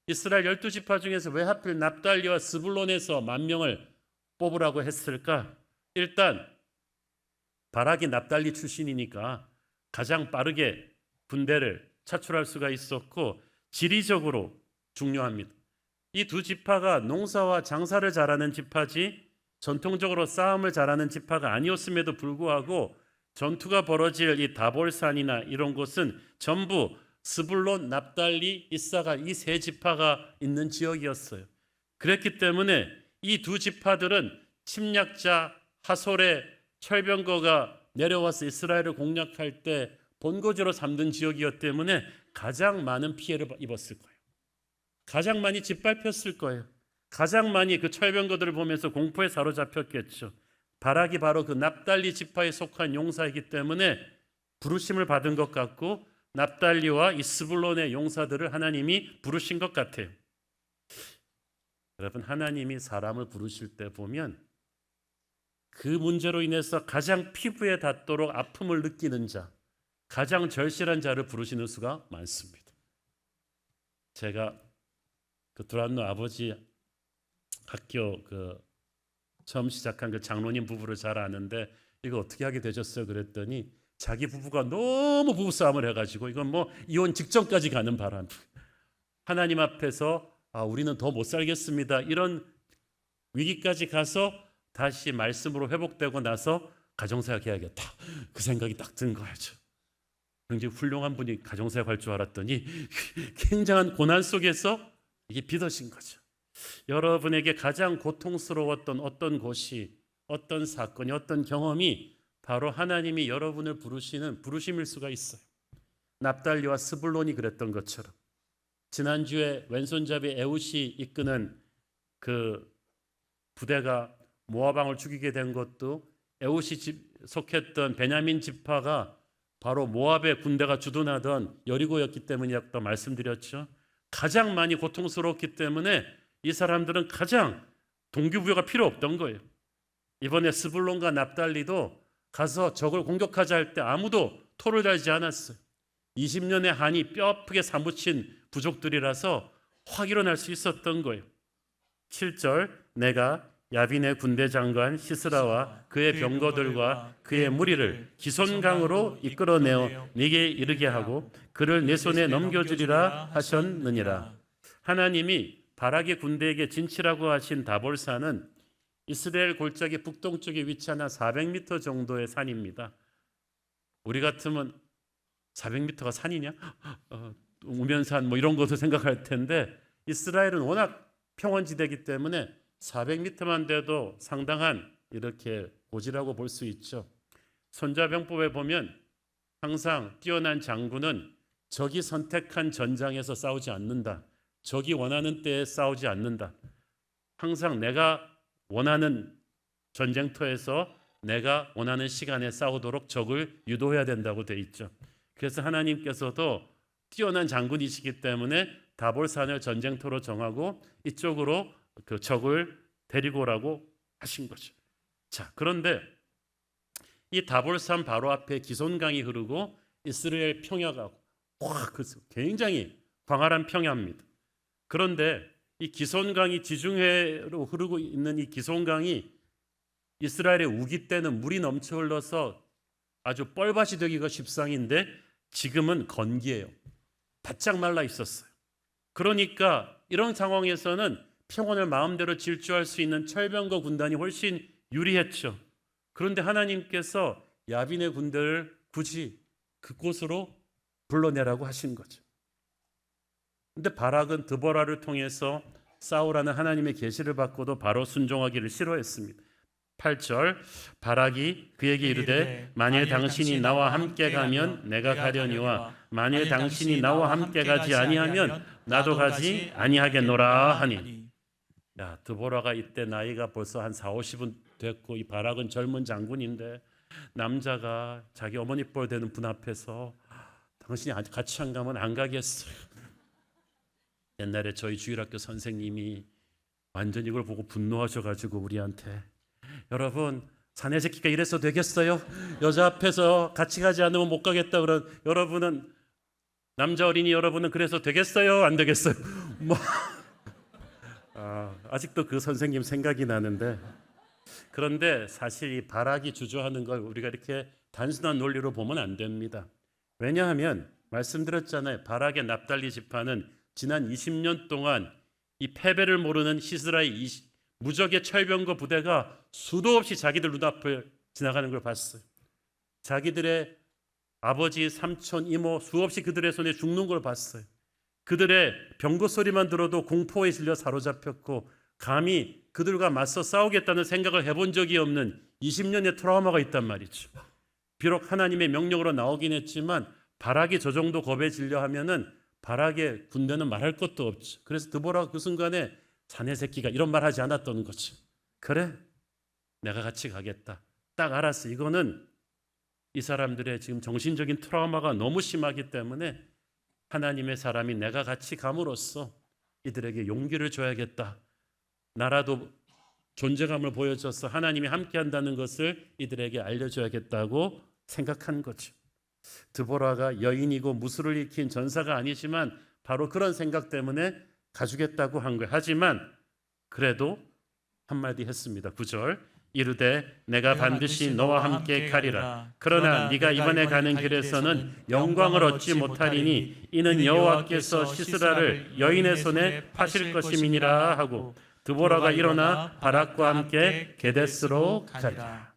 Speaker 5: 이스라엘 12지파 중에서 왜 하필 납달리와 스불론에서 10,000명을 뽑으라고 했을까? 일단 바락이 납달리 출신이니까 가장 빠르게 군대를 차출할 수가 있었고 지리적으로 중요합니다. 이 두 지파가 농사와 장사를 잘하는 지파지 전통적으로 싸움을 잘하는 지파가 아니었음에도 불구하고 전투가 벌어질 이 다볼산이나 이런 곳은 전부 스불론, 납달리, 이사갈 이 세 지파가 있는 지역이었어요. 그랬기 때문에 이 두 지파들은 침략자 하솔의 철병거가 내려와서 이스라엘을 공략할 때 본거지로 삼는 지역이었기 때문에 가장 많은 피해를 입었을 거예요. 가장 많이 짓밟혔을 거예요. 가장 많이 그 철병거들을 보면서 공포에 사로잡혔겠죠. 바락이 바로 그 납달리 지파에 속한 용사이기 때문에 부르심을 받은 것 같고 납달리와 이스불론의 용사들을 하나님이 부르신 것 같아요. 여러분, 하나님이 사람을 부르실 때 보면 그 문제로 인해서 가장 피부에 닿도록 아픔을 느끼는 자, 가장 절실한 자를 부르시는 수가 많습니다. 제가 그 두란노 아버지 학교 처음 시작한 그 장로님 부부를 잘 아는데 이거 어떻게 하게 되셨어요? 그랬더니 자기 부부가 너무 부부싸움을 해가지고 이건 뭐 이혼 직전까지 가는 바람. 하나님 앞에서 우리는 더 못 살겠습니다. 이런 위기까지 가서 다시 말씀으로 회복되고 나서 가정사역 해야겠다. 그 생각이 딱 든 거죠. 굉장히 훌륭한 분이 가정사역 할 줄 알았더니 굉장한 고난 속에서 이게 믿어진 거죠. 여러분에게 가장 고통스러웠던 어떤 곳이, 어떤 사건이, 어떤 경험이 바로 하나님이 여러분을 부르시는 부르심일 수가 있어요. 납달리와 스불론이 그랬던 것처럼 지난주에 왼손잡이 에웃이 이끄는 그 부대가 모압 왕을 죽이게 된 것도 에웃이 속했던 베냐민 지파가 바로 모압의 군대가 주둔하던 여리고였기 때문이었다 말씀드렸죠. 가장 많이 고통스러웠기 때문에 이 사람들은 가장 동기부여가 필요 없던 거예요. 이번에 스불론과 납달리도 가서 적을 공격하자 할 때 아무도 토를 달지 않았어요. 20년의 한이 뼈아프게 사무친 부족들이라서 확 일어날 수 있었던 거예요. 7절 내가 야빈의 군대 장관 시스라와 그의 병거들과 그의 무리를 기손강으로 이끌어내어 네게 이르게 하고 그를 내 손에 넘겨주리라 하셨느니라. 하나님이 바락의 군대에게 진치라고 하신 다볼산은 이스라엘 골짜기 북동쪽에 위치한 한 400m 정도의 산입니다. 우리 같으면 400m가 산이냐? 우면산 뭐 이런 것을 생각할 텐데 이스라엘은 워낙 평원지대이기 때문에 400m만 돼도 상당한 이렇게 고지라고 볼 수 있죠. 손자병법에 보면 항상 뛰어난 장군은 적이 선택한 전장에서 싸우지 않는다. 적이 원하는 때에 싸우지 않는다. 항상 내가 원하는 전쟁터에서 내가 원하는 시간에 싸우도록 적을 유도해야 된다고 돼 있죠. 그래서 하나님께서도 뛰어난 장군이시기 때문에 다볼산을 전쟁터로 정하고 이쪽으로 그 적을 데리고 오라고 하신 거죠. 자, 그런데 이 다볼산 바로 앞에 기손강이 흐르고 이스라엘 평야가 굉장히 광활한 평야입니다. 그런데 이 기손강이 지중해로 흐르고 있는 이 기손강이 이스라엘의 우기 때는 물이 넘쳐 흘러서 아주 뻘밭이 되기가 십상인데 지금은 건기예요. 바짝 말라 있었어요. 그러니까 이런 상황에서는 평원을 마음대로 질주할 수 있는 철병거 군단이 훨씬 유리했죠. 그런데 하나님께서 야빈의 군대를 굳이 그곳으로 불러내라고 하신 거죠. 근데 바락은 드보라를 통해서 싸우라는 하나님의 계시를 받고도 바로 순종하기를 싫어했습니다. 8절 바락이 그에게 이르되 만일 당신이 나와 함께 가면 내가 가려니와 만일 당신이 나와 함께 가지 아니하면 나도 가지 아니하겠노라 하니. 야, 드보라가 이때 나이가 벌써 한 40, 50은 됐고 이 바락은 젊은 장군인데 남자가 자기 어머니 뻘 되는 분 앞에서 당신이 같이 안 가면 안 가겠어요. 옛날에 저희 주일학교 선생님이 완전 이걸 보고 분노하셔가지고 우리한테 여러분 사내 새끼가 이래서 되겠어요? 여자 앞에서 같이 가지 않으면 못 가겠다 그런 여러분은 남자 어린이 여러분은 그래서 되겠어요? 안 되겠어요? 뭐 아직도 그 선생님 생각이 나는데 그런데 사실 이 바락이 주저하는 걸 우리가 이렇게 단순한 논리로 보면 안 됩니다. 왜냐하면 말씀드렸잖아요. 바락의 납달리 지파는 지난 20년 동안 이 패배를 모르는 이스라엘 무적의 철병거 부대가 수도 없이 자기들 눈앞을 지나가는 걸 봤어요. 자기들의 아버지, 삼촌, 이모 수없이 그들의 손에 죽는 걸 봤어요. 그들의 병거 소리만 들어도 공포에 질려 사로잡혔고 감히 그들과 맞서 싸우겠다는 생각을 해본 적이 없는 20년의 트라우마가 있단 말이죠. 비록 하나님의 명령으로 나오긴 했지만 바락이 저 정도 겁에 질려 하면은 바락의 군대는 말할 것도 없죠. 그래서 드보라가 그 순간에 자네 새끼가 이런 말 하지 않았던 거죠. 그래? 내가 같이 가겠다. 딱 알았어. 이거는 이 사람들의 지금 정신적인 트라우마가 너무 심하기 때문에 하나님의 사람이 내가 같이 감으로써 이들에게 용기를 줘야겠다. 나라도 존재감을 보여줘서 하나님이 함께한다는 것을 이들에게 알려줘야겠다고 생각한 거죠. 드보라가 여인이고 무술을 익힌 전사가 아니지만 바로 그런 생각 때문에 가주겠다고 한 거예요. 하지만 그래도 한마디 했습니다. 9절 이르되 내가 반드시 너와 함께 가리라. 그러나 네가 이번에 가는 길에서는 영광을 얻지 못하리니 이는 여호와께서 시스라를 여인의 손에 파실 것임이니라 하고 드보라가 일어나 바락과 함께 게데스로 가리라.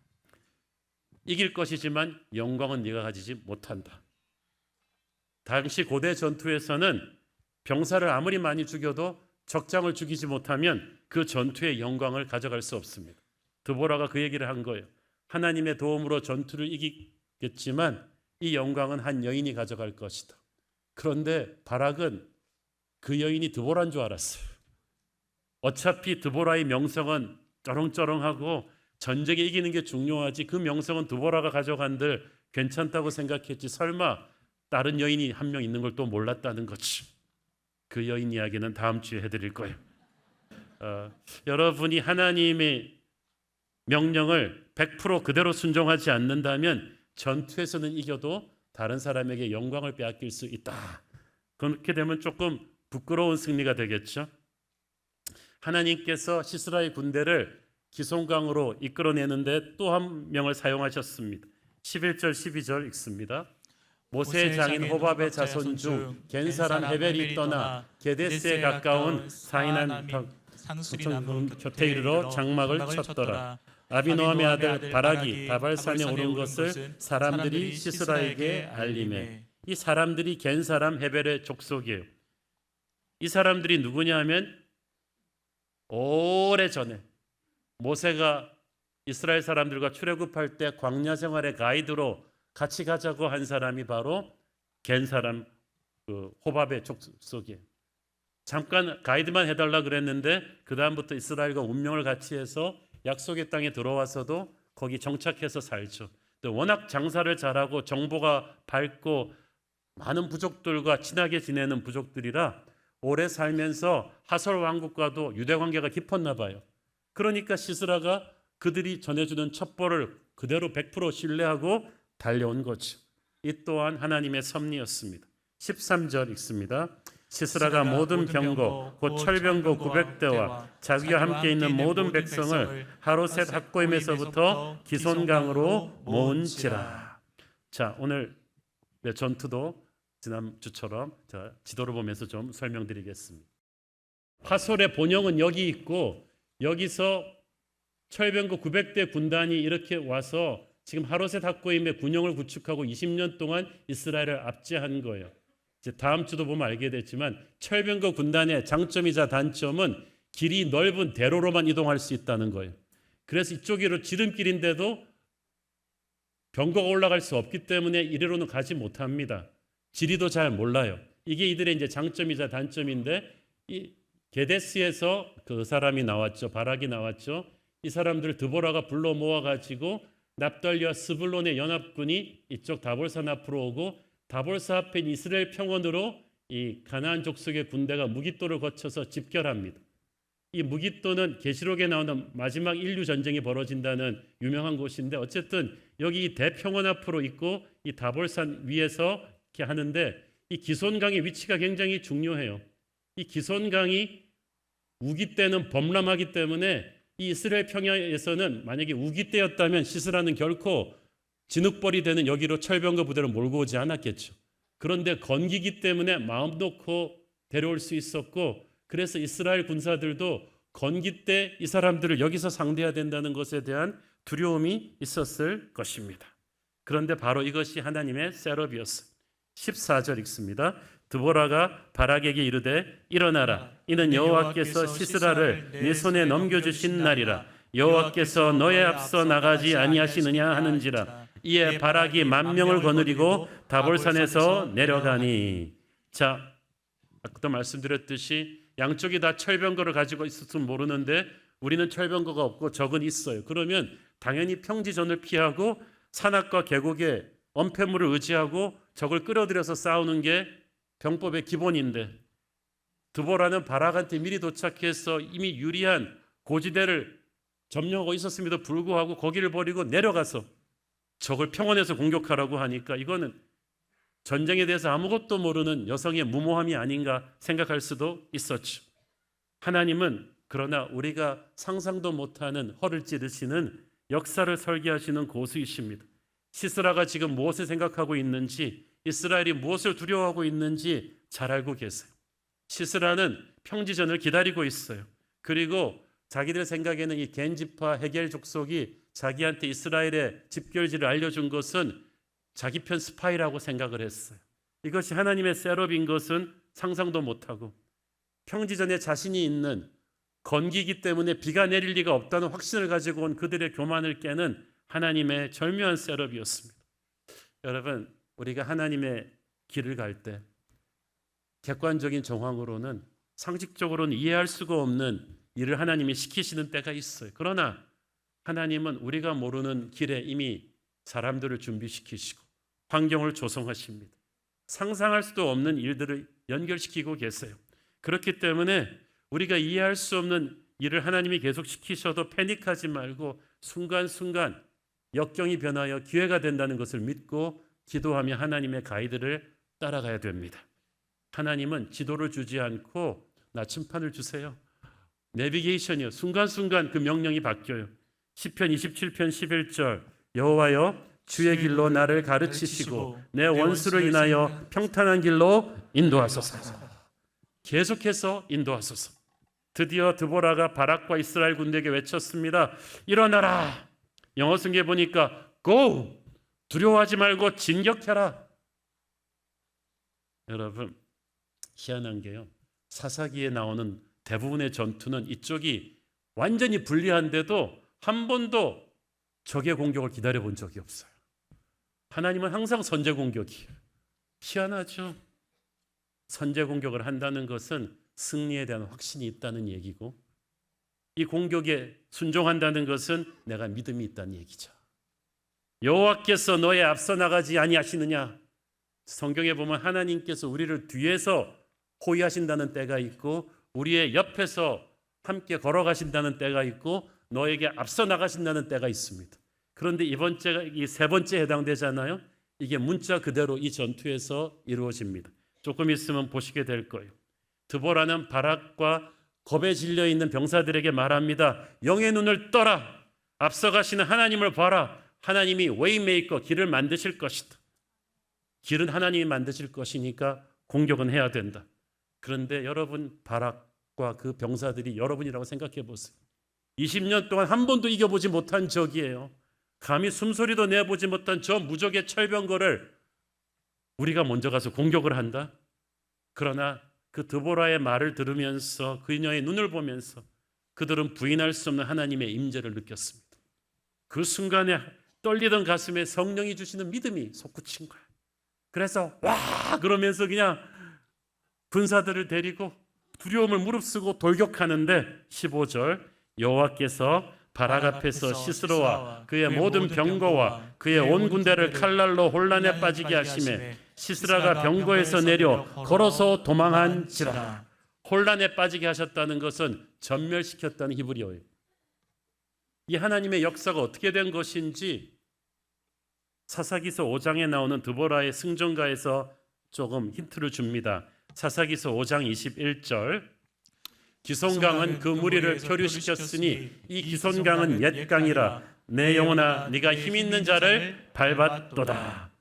Speaker 5: 이길 것이지만 영광은 네가 가지지 못한다. 당시 고대 전투에서는 병사를 아무리 많이 죽여도 적장을 죽이지 못하면 그 전투의 영광을 가져갈 수 없습니다. 드보라가 그 얘기를 한 거예요. 하나님의 도움으로 전투를 이기겠지만 이 영광은 한 여인이 가져갈 것이다. 그런데 바락은 그 여인이 드보라인 줄 알았어요. 어차피 드보라의 명성은 쩌렁쩌렁하고 전쟁에 이기는 게 중요하지 그 명성은 드보라가 가져간들 괜찮다고 생각했지 설마 다른 여인이 한 명 있는 걸 또 몰랐다는 거지. 그 여인 이야기는 다음 주에 해드릴 거예요. 여러분이 하나님의 명령을 100% 그대로 순종하지 않는다면 전투에서는 이겨도 다른 사람에게 영광을 빼앗길 수 있다. 그렇게 되면 조금 부끄러운 승리가 되겠죠. 하나님께서 시스라의 군대를 기손강으로 이끌어내는데 또 한 명을 사용하셨습니다. 11절 12절 읽습니다. 모세의 장인 호밥의 자손 중 겐 사람 헤벨이 떠나 게데스에 가까운 사인한 상수리나무 곁에 이르러 장막을 쳤더라. 아비노함의 아들 바락이 다발산에 오른 것을 사람들이 시스라에게 알리매. 이 사람들이 겐 사람 헤벨의 족속이에요. 이 사람들이 누구냐 하면 오래전에 모세가 이스라엘 사람들과 출애굽할 때 광야 생활의 가이드로 같이 가자고 한 사람이 바로 겐 사람 그 호밥의 족속이에요. 잠깐 가이드만 해달라 그랬는데 그 다음부터 이스라엘과 운명을 같이 해서 약속의 땅에 들어와서도 거기 정착해서 살죠. 또 워낙 장사를 잘하고 정보가 밝고 많은 부족들과 친하게 지내는 부족들이라 오래 살면서 하설 왕국과도 유대 관계가 깊었나 봐요. 그러니까 시스라가 그들이 전해주는 첩보를 그대로 100% 신뢰하고 달려온 거죠. 이 또한 하나님의 섭리였습니다. 13절 읽습니다. 시스라가 모든 병거 곧 철병거 900대와 자기와 함께 있는 모든 백성을 하로셋 학고임에서부터 기손강으로 모은지라. 자, 오늘 전투도 지난주처럼 제가 지도를 보면서 좀 설명드리겠습니다. 하솔의 본영은 여기 있고 여기서 철병거 900대 군단이 이렇게 와서 지금 하로셋 학고임의 군영을 구축하고 20년 동안 이스라엘을 압제한 거예요. 이제 다음 주도 보면 알게 됐지만 철병거 군단의 장점이자 단점은 길이 넓은 대로로만 이동할 수 있다는 거예요. 그래서 이쪽으로 지름길인데도 병거가 올라갈 수 없기 때문에 이리로는 가지 못합니다. 지리도 잘 몰라요. 이게 이들의 이제 장점이자 단점인데 이 게데스에서 그 사람이 나왔죠. 바락이 나왔죠. 이 사람들 드보라가 불러 모아 가지고 납달리와 스불론의 연합군이 이쪽 다볼산 앞으로 오고 다볼사 앞에 이스라엘 평원으로 이 가나안 족속의 군대가 무깃도를 거쳐서 집결합니다. 이 무깃도는 계시록에 나오는 마지막 인류 전쟁이 벌어진다는 유명한 곳인데 어쨌든 여기 이 대평원 앞으로 있고 이 다볼산 위에서 이렇게 하는데 이 기손강의 위치가 굉장히 중요해요. 이 기손강이 우기 때는 범람하기 때문에 이 이스라엘 평야에서는 만약에 우기 때였다면 시스라는 결코 진흙벌이 되는 여기로 철병거 부대를 몰고 오지 않았겠죠. 그런데 건기기 때문에 마음 놓고 데려올 수 있었고 그래서 이스라엘 군사들도 건기 때 이 사람들을 여기서 상대해야 된다는 것에 대한 두려움이 있었을 것입니다. 그런데 바로 이것이 하나님의 셋업이었어요. 14절 읽습니다. 드보라가 바락에게 이르되 일어나라 이는 여호와께서 시스라를 네 손에 넘겨주신 날이라 여호와께서 너의 앞서 나가지 아니하시느냐 하는지라 이에 바락이 10,000명을 거느리고 다볼산에서 내려가니. 자, 아까도 말씀드렸듯이 양쪽이 다 철병거를 가지고 있었으면 모르는데 우리는 철병거가 없고 적은 있어요. 그러면 당연히 평지전을 피하고 산악과 계곡에 엄폐물을 의지하고 적을 끌어들여서 싸우는 게 병법의 기본인데 드보라는 바락한테 미리 도착해서 이미 유리한 고지대를 점령하고 있었음에도 불구하고 거기를 버리고 내려가서 적을 평원에서 공격하라고 하니까 이거는 전쟁에 대해서 아무것도 모르는 여성의 무모함이 아닌가 생각할 수도 있었죠. 하나님은 그러나 우리가 상상도 못하는 허를 찌르시는 역사를 설계하시는 고수이십니다. 시스라가 지금 무엇을 생각하고 있는지 이스라엘이 무엇을 두려워하고 있는지 잘 알고 계세요. 시스라는 평지전을 기다리고 있어요. 그리고 자기들 생각에는 이 겐지파 헤겔 족속이 자기한테 이스라엘의 집결지를 알려준 것은 자기 편 스파이라고 생각을 했어요. 이것이 하나님의 셋업인 것은 상상도 못하고 평지전에 자신이 있는 건기이기 때문에 비가 내릴 리가 없다는 확신을 가지고 온 그들의 교만을 깨는 하나님의 절묘한 셋업이었습니다. 여러분, 우리가 하나님의 길을 갈 때 객관적인 정황으로는 상식적으로는 이해할 수가 없는 일을 하나님이 시키시는 때가 있어요. 그러나 하나님은 우리가 모르는 길에 이미 사람들을 준비시키시고 환경을 조성하십니다. 상상할 수도 없는 일들을 연결시키고 계세요. 그렇기 때문에 우리가 이해할 수 없는 일을 하나님이 계속 시키셔도 패닉하지 말고 순간순간 역경이 변하여 기회가 된다는 것을 믿고 기도하며 하나님의 가이드를 따라가야 됩니다. 하나님은 지도를 주지 않고 나침판을 주세요. 내비게이션이요. 순간순간 그 명령이 바뀌어요. 시편 27편 11절 여호와여 주의 길로 나를 가르치시고 내 원수를 인하여 평탄한 길로 인도하소서. 계속해서 인도하소서. 드디어 드보라가 바락과 이스라엘 군대에게 외쳤습니다. 일어나라. 영어 성경에 보니까 go! 두려워하지 말고 진격해라. 여러분, 희한한 게요. 사사기에 나오는 대부분의 전투는 이쪽이 완전히 불리한데도 한 번도 적의 공격을 기다려본 적이 없어요. 하나님은 항상 선제 공격이에요. 희한하죠. 선제 공격을 한다는 것은 승리에 대한 확신이 있다는 얘기고 이 공격에 순종한다는 것은 내가 믿음이 있다는 얘기죠. 여호와께서 너의 앞서 나가지 아니하시느냐. 성경에 보면 하나님께서 우리를 뒤에서 호위하신다는 때가 있고 우리의 옆에서 함께 걸어가신다는 때가 있고 너에게 앞서 나가신다는 때가 있습니다. 그런데 이 세 번째 해당되잖아요. 이게 문자 그대로 이 전투에서 이루어집니다. 조금 있으면 보시게 될 거예요. 드보라는 바락과 겁에 질려 있는 병사들에게 말합니다. 영의 눈을 떠라. 앞서가시는 하나님을 봐라. 하나님이 웨이메이커, 길을 만드실 것이다. 길은 하나님이 만드실 것이니까 공격은 해야 된다. 그런데 여러분, 바락과 그 병사들이 여러분이라고 생각해 보세요. 20년 동안 한 번도 이겨보지 못한 적이에요. 감히 숨소리도 내보지 못한 저 무적의 철병거를 우리가 먼저 가서 공격을 한다? 그러나 그 드보라의 말을 들으면서 그녀의 눈을 보면서 그들은 부인할 수 없는 하나님의 임재를 느꼈습니다. 그 순간에 떨리던 가슴에 성령이 주시는 믿음이 솟구친 거야. 그래서 와 그러면서 그냥 군사들을 데리고 두려움을 무릅쓰고 돌격하는데 15절 여호와께서 바락 앞에서 시스라와 그의 모든 병거와 그의 온 군대를 칼날로 혼란에 빠지게 하시매 시스라가 병거에서 내려 걸어서 도망한지라. 혼란에 빠지게 하셨다는 것은 전멸시켰다는 히브리어예요. 이 하나님의 역사가 어떻게 된 것인지 사사기서 5장에 나오는 드보라의 승전가에서 조금 힌트를 줍니다. 사사기서 5장 21절 기손강은 그 무리를 표류시켰으니 이 기손강은 옛 강이라 내 영혼아 네가 힘 있는 자를 밟았도다.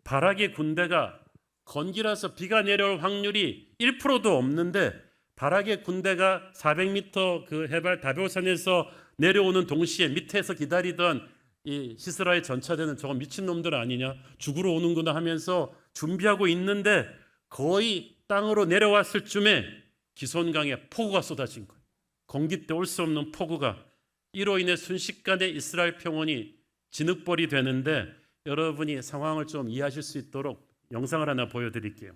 Speaker 5: 바락의 군대가 건기라서 비가 내려올 확률이 1%도 없는데 바락의 군대가 400m 그 해발 다베오산에서 내려오는 동시에 밑에서 기다리던 이 시스라의 전차대는 저거 미친놈들 아니냐, 죽으러 오는구나 하면서 준비하고 있는데 거의 땅으로 내려왔을 쯤에 기손강에 폭우가 쏟아진 거예요. 건기 때 올 수 없는 폭우가. 이로 인해 순식간에 이스라엘 평원이 진흙벌이 되는데 여러분이 상황을 좀 이해하실 수 있도록 영상을 하나 보여드릴게요.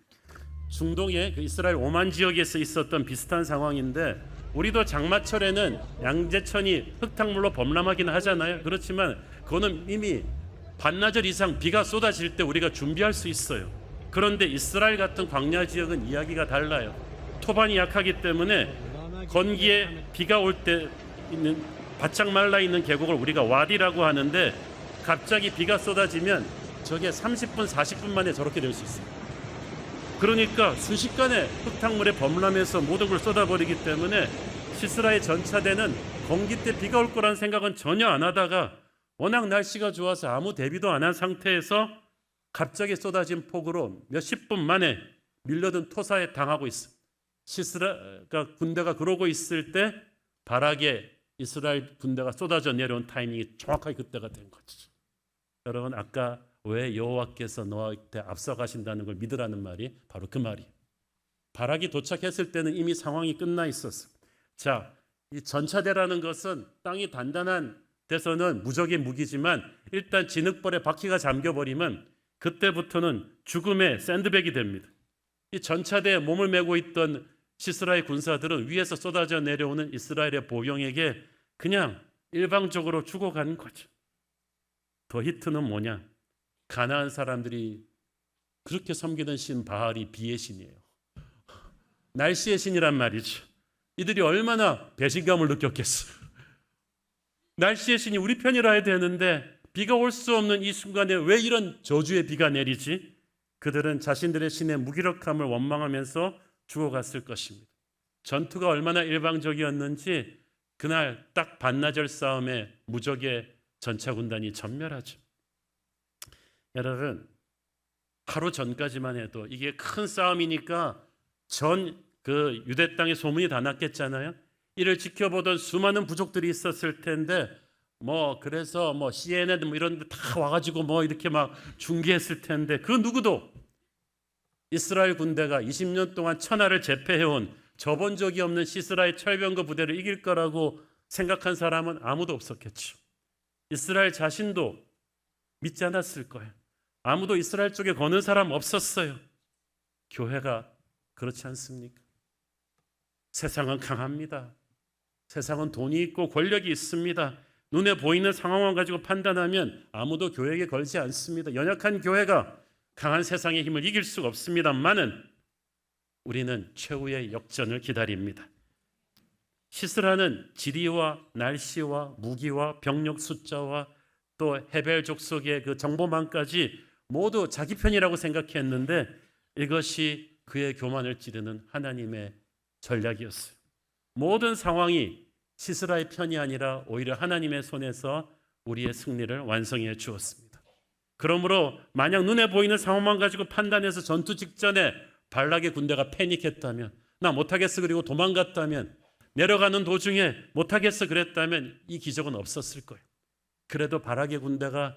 Speaker 5: 중동의 그 이스라엘 오만 지역에서 있었던 비슷한 상황인데 우리도 장마철에는 양재천이 흙탕물로 범람하긴 하잖아요. 그렇지만 그거는 이미 반나절 이상 비가 쏟아질 때 우리가 준비할 수 있어요. 그런데 이스라엘 같은 광야 지역은 이야기가 달라요. 토반이 약하기 때문에 건기에 비가 올 때 있는 바짝 말라 있는 계곡을 우리가 와디라고 하는데 갑자기 비가 쏟아지면 저게 30분 40분 만에 저렇게 될 수 있어요. 그러니까 순식간에 흙탕물에 범람해서 모든 걸 쏟아버리기 때문에 시스라의 전차대는 건기 때 비가 올 거라는 생각은 전혀 안 하다가 워낙 날씨가 좋아서 아무 대비도 안 한 상태에서 갑자기 쏟아진 폭우로 몇십 분 만에 밀려든 토사에 당하고 있어. 시스라가 군대가 그러고 있을 때 바락에 이스라엘 군대가 쏟아져 내려온 타이밍이 정확하게 그때가 된 거죠. 여러분, 아까 왜 여호와께서 너한테 앞서가신다는 걸 믿으라는 말이 바로 그 말이에요. 바락이 도착했을 때는 이미 상황이 끝나 있었어. 자, 이 전차대라는 것은 땅이 단단한 데서는 무적의 무기지만 일단 진흙벌에 바퀴가 잠겨버리면 그때부터는 죽음의 샌드백이 됩니다. 이 전차대에 몸을 메고 있던 시스라의 군사들은 위에서 쏟아져 내려오는 이스라엘의 보병에게 그냥 일방적으로 죽어가는 거죠. 더 히트는 뭐냐? 가나안 사람들이 그렇게 섬기던 신 바알이 비의 신이에요. 날씨의 신이란 말이죠. 이들이 얼마나 배신감을 느꼈겠어요. 날씨의 신이 우리 편이라 해야 되는데 비가 올 수 없는 이 순간에 왜 이런 저주의 비가 내리지? 그들은 자신들의 신의 무기력함을 원망하면서 죽어갔을 것입니다. 전투가 얼마나 일방적이었는지 그날 딱 반나절 싸움에 무적의 전차 군단이 전멸하죠. 여러분, 하루 전까지만 해도 이게 큰 싸움이니까 전 그 유대 땅에 소문이 다 났겠잖아요. 이를 지켜보던 수많은 부족들이 있었을 텐데 그래서 CNN 이런 데 다 와가지고 이렇게 막 중계했을 텐데 그 누구도 이스라엘 군대가 20년 동안 천하를 제패해온 저본 적이 없는 시스라의 철병거 부대를 이길 거라고 생각한 사람은 아무도 없었겠죠. 이스라엘 자신도 믿지 않았을 거예요. 아무도 이스라엘 쪽에 거는 사람 없었어요. 교회가 그렇지 않습니까? 세상은 강합니다. 세상은 돈이 있고 권력이 있습니다. 눈에 보이는 상황만 가지고 판단하면 아무도 교회에게 걸지 않습니다. 연약한 교회가 강한 세상의 힘을 이길 수가 없습니다만은 우리는 최후의 역전을 기다립니다. 시스라는 지리와 날씨와 무기와 병력 숫자와 또 헤벨 족속의 그 정보망까지 모두 자기 편이라고 생각했는데 이것이 그의 교만을 찌르는 하나님의 전략이었어요. 모든 상황이 시스라의 편이 아니라 오히려 하나님의 손에서 우리의 승리를 완성해 주었습니다. 그러므로 만약 눈에 보이는 상황만 가지고 판단해서 전투 직전에 발락의 군대가 패닉했다면, 나 못하겠어 그리고 도망갔다면, 내려가는 도중에 못하겠어 그랬다면 이 기적은 없었을 거예요. 그래도 발락의 군대가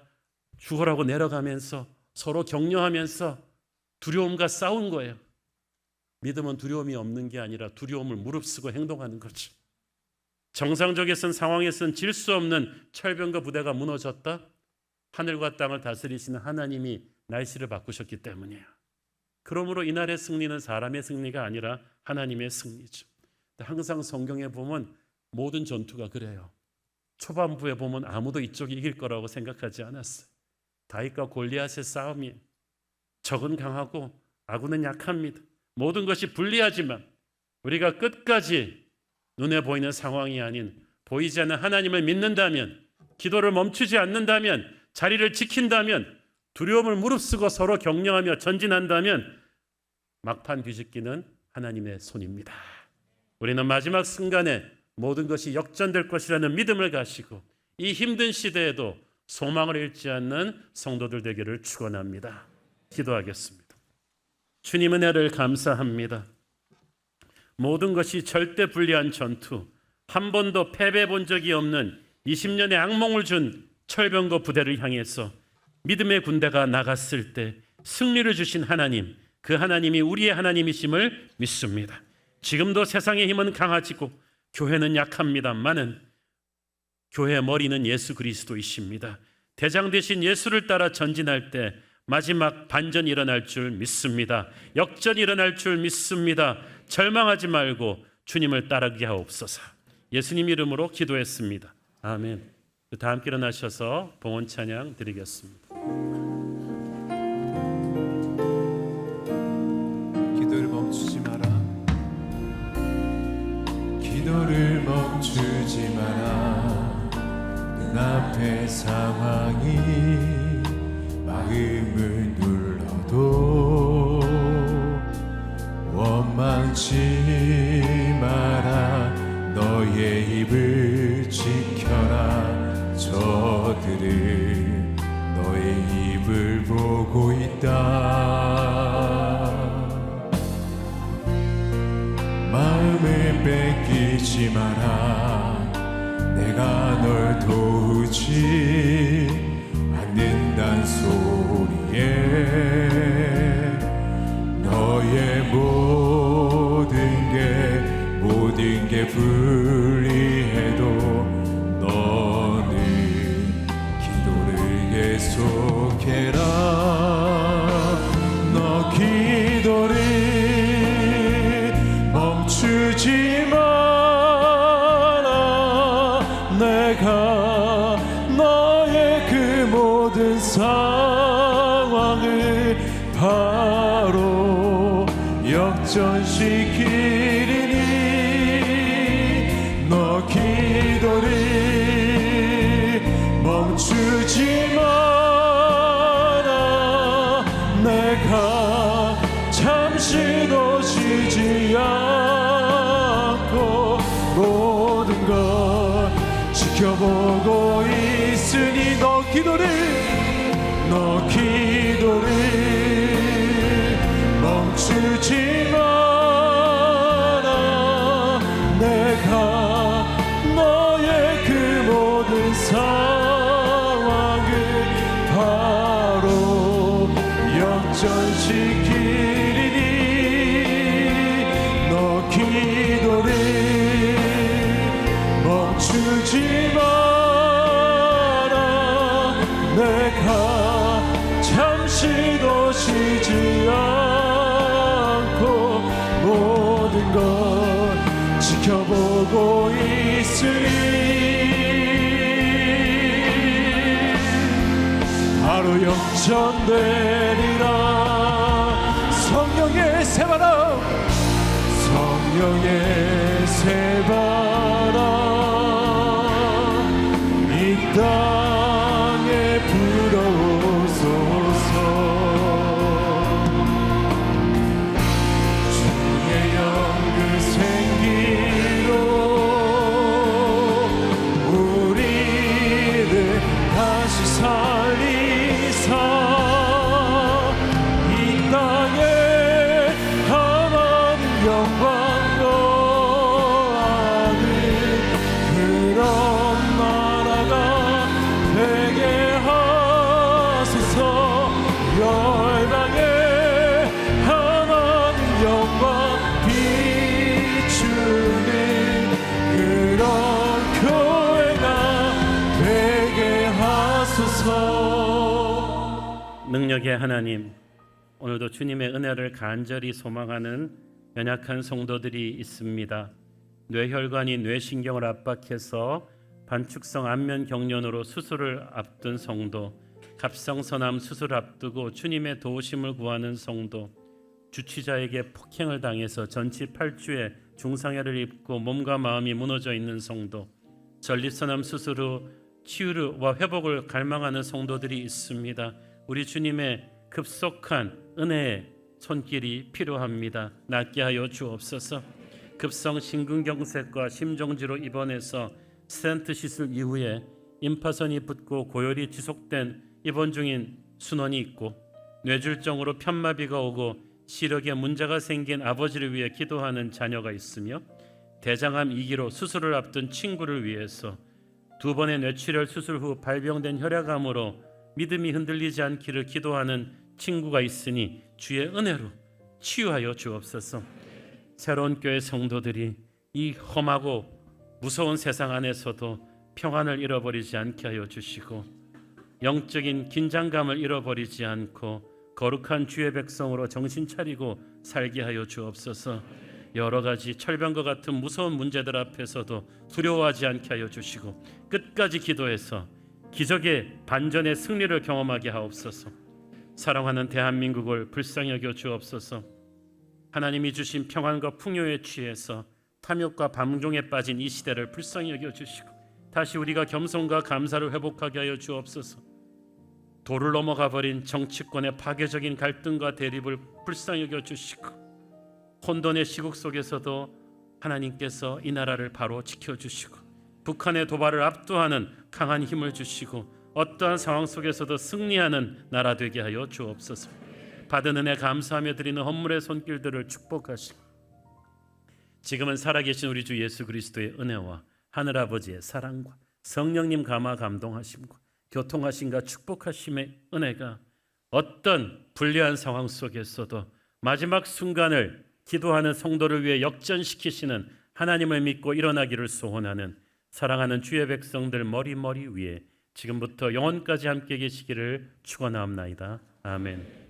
Speaker 5: 죽으라고 내려가면서 서로 격려하면서 두려움과 싸운 거예요. 믿음은 두려움이 없는 게 아니라 두려움을 무릅쓰고 행동하는 거죠. 정상적인 상황에서는 질 수 없는 철병과 부대가 무너졌다. 하늘과 땅을 다스리시는 하나님이 날씨를 바꾸셨기 때문이에요. 그러므로 이날의 승리는 사람의 승리가 아니라 하나님의 승리죠. 항상 성경에 보면 모든 전투가 그래요. 초반부에 보면 아무도 이쪽이 이길 거라고 생각하지 않았어요. 다윗과 골리앗의 싸움이 적은 강하고 아군은 약합니다. 모든 것이 불리하지만 우리가 끝까지 눈에 보이는 상황이 아닌 보이지 않는 하나님을 믿는다면, 기도를 멈추지 않는다면, 자리를 지킨다면, 두려움을 무릅쓰고 서로 격려하며 전진한다면 막판 뒤집기는 하나님의 손입니다. 우리는 마지막 순간에 모든 것이 역전될 것이라는 믿음을 가지고 이 힘든 시대에도 소망을 잃지 않는 성도들 되기를 축원합니다. 기도하겠습니다. 주님 은혜를 감사합니다. 모든 것이 절대 불리한 전투, 한 번도 패배해 본 적이 없는 20년의 악몽을 준 철병거 부대를 향해서 믿음의 군대가 나갔을 때 승리를 주신 하나님, 그 하나님이 우리의 하나님이심을 믿습니다. 지금도 세상의 힘은 강해지고 교회는 약합니다만은 교회의 머리는 예수 그리스도이십니다. 대장 되신 예수를 따라 전진할 때 마지막 반전이 일어날 줄 믿습니다. 역전이 일어날 줄 믿습니다. 절망하지 말고 주님을 따르게 하옵소서. 예수님 이름으로 기도했습니다. 아멘. 다 함께 일어나셔서 봉헌 찬양 드리겠습니다.
Speaker 6: 기도를 멈추지 마라. 기도를 멈추지 마라. 눈앞의 상황이 마음을 눌러도 원망치 마라. 너의 입을 지켜라. 저들은 너의 입을 보고 있다. 마음을 뺏기지 마라. 내가 널 도우지 않는단 소리에 너의 모든 게 불리해도 너는 기도를 계속해라. 너 기도를 멈추지 마라. 내가 너의 그 모든 상황을 바로 역전시키리니 너 기도를 멈추지 마라. 내가 잠시도 쉬지 않고 모든 것 지켜보고 있으니 너 기도를 멈추지 마라. 내가 너의 그 모든 상황을 바로 역전시키리니 너 기도를 멈추지 마라. 내가 잠시도 쉬지 않고 모든 것 지켜보고 있으니 있으니 바로 역전되리라. 성령의 새바람, 성령의 새바람 이 땅에 불어오소서. 주의 영그 생기로 우리를 다시 살리사 이 땅에 하나님 영광 거하는 그런 나라가 되게 하소서. 열방에 하나님 영광 비추는 그런 교회가 되게 하소서.
Speaker 5: 능력의 하나님, 오늘도 주님의 은혜를 간절히 소망하는 연약한 성도들이 있습니다. 뇌혈관이 뇌신경을 압박해서 반축성 안면 경련으로 수술을 앞둔 성도, 갑상선암 수술 앞두고 주님의 도우심을 구하는 성도, 주치자에게 폭행을 당해서 전치 8주에 중상해를 입고 몸과 마음이 무너져 있는 성도, 전립선암 수술 후 치유와 회복을 갈망하는 성도들이 있습니다. 우리 주님의 급속한 은혜의 손길이 필요합니다. 낫게 하여 주옵소서. 급성 심근경색과 심정지로 입원해서 스텐트 시술 이후에 임파선이 붙고 고열이 지속된 입원 중인 순원이 있고, 뇌졸중으로 편마비가 오고 시력에 문제가 생긴 아버지를 위해 기도하는 자녀가 있으며, 대장암 2기로 수술을 앞둔 친구를 위해서 2번의 뇌출혈 수술 후 발병된 혈액암으로 믿음이 흔들리지 않기를 기도하는 친구가 있으니 주의 은혜로 치유하여 주옵소서. 새로운 교회 성도들이 이 험하고 무서운 세상 안에서도 평안을 잃어버리지 않게 하여 주시고, 영적인 긴장감을 잃어버리지 않고 거룩한 주의 백성으로 정신 차리고 살게 하여 주옵소서. 여러 가지 철병과 같은 무서운 문제들 앞에서도 두려워하지 않게 하여 주시고, 끝까지 기도해서 기적의 반전의 승리를 경험하게 하옵소서. 사랑하는 대한민국을 불쌍히 여겨 주옵소서. 하나님이 주신 평안과 풍요에 취해서 탐욕과 방종에 빠진 이 시대를 불쌍히 여겨 주시고, 다시 우리가 겸손과 감사를 회복하게 하여 주옵소서. 도를 넘어가 버린 정치권의 파괴적인 갈등과 대립을 불쌍히 여겨 주시고, 혼돈의 시국 속에서도 하나님께서 이 나라를 바로 지켜주시고, 북한의 도발을 압도하는 강한 힘을 주시고, 어떠한 상황 속에서도 승리하는 나라 되게 하여 주옵소서. 받은 은혜 감사하며 드리는 헌물의 손길들을 축복하시고, 지금은 살아계신 우리 주 예수 그리스도의 은혜와 하늘아버지의 사랑과 성령님 감화 감동하심과 교통하심과 축복하심의 은혜가 어떤 불리한 상황 속에서도 마지막 순간을 기도하는 성도를 위해 역전시키시는 하나님을 믿고 일어나기를 소원하는 사랑하는 주의 백성들 머리 위에 지금부터 영원까지 함께 계시기를 축원하옵나이다. 아멘.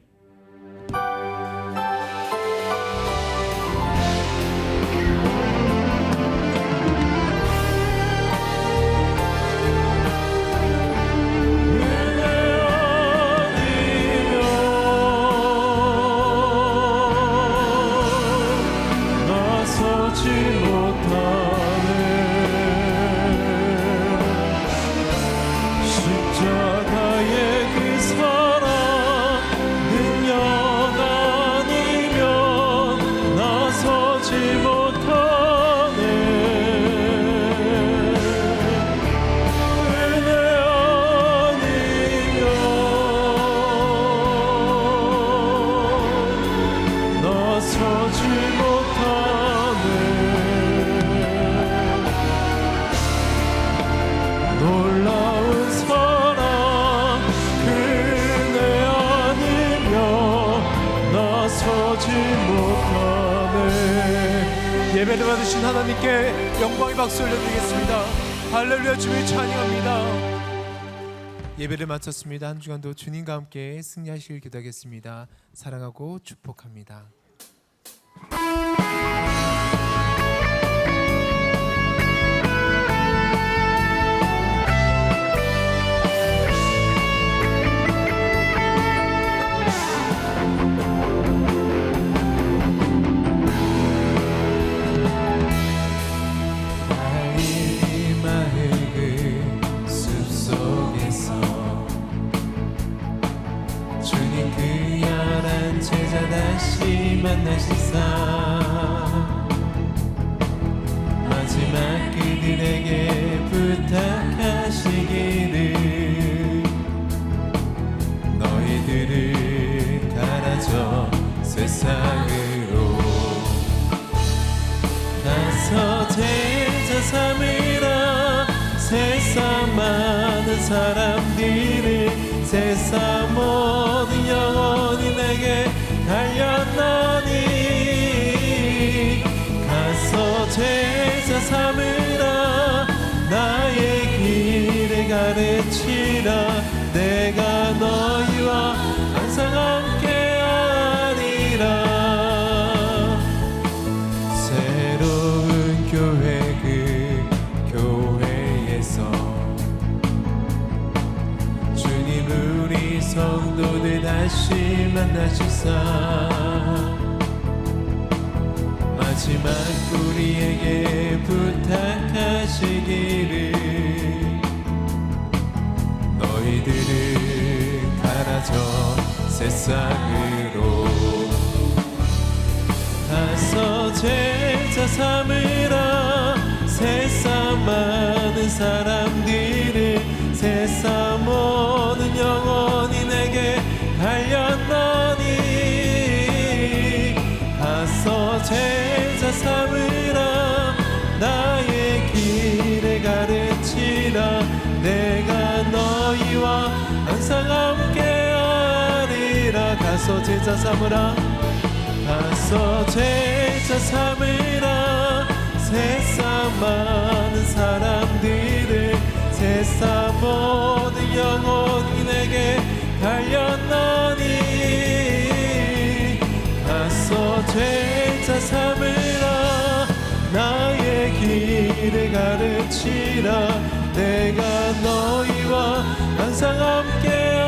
Speaker 6: 예배를 받으신 하나님께 영광의 박수 올려드리겠습니다. 할렐루야. 주님 찬양합니다.
Speaker 7: 예배를 마쳤습니다. 한 주간도 주님과 함께 승리하시길 기도하겠습니다. 사랑하고 축복합니다. 제자 다시 만나시사 마지막 그들에게 부탁하시기를 너희들을 갈아줘 세상으로 가서 제자 삼으라 세상 많은 사람들을 세상 모든 영혼이 내게 달렸노니 가서 제자 삼으라 나의 길을 가르치라 내가 너희와 항상 함께하리라 새로운 교회 그 교회에서 주님 우리 성도들 다시 만나시사 마지막 우리에게 부탁하시기를 너희들을 갈아줘 세상으로 가서 제자 삼으라 세상 많은 사람들을 세상 모든 영혼이 내게 달렸노니 가서 제자 삼으라 나의 길을 가르치라 내가 너희와 항상 함께하리라 가서 제자 삼으라 가서 제자 삼으라 세상 많은 사람들을 세상 모든 영혼이 내게 달렸노니 가서 제자 삼으라 나의 길을 가르치라 내가 너희와 항상 함께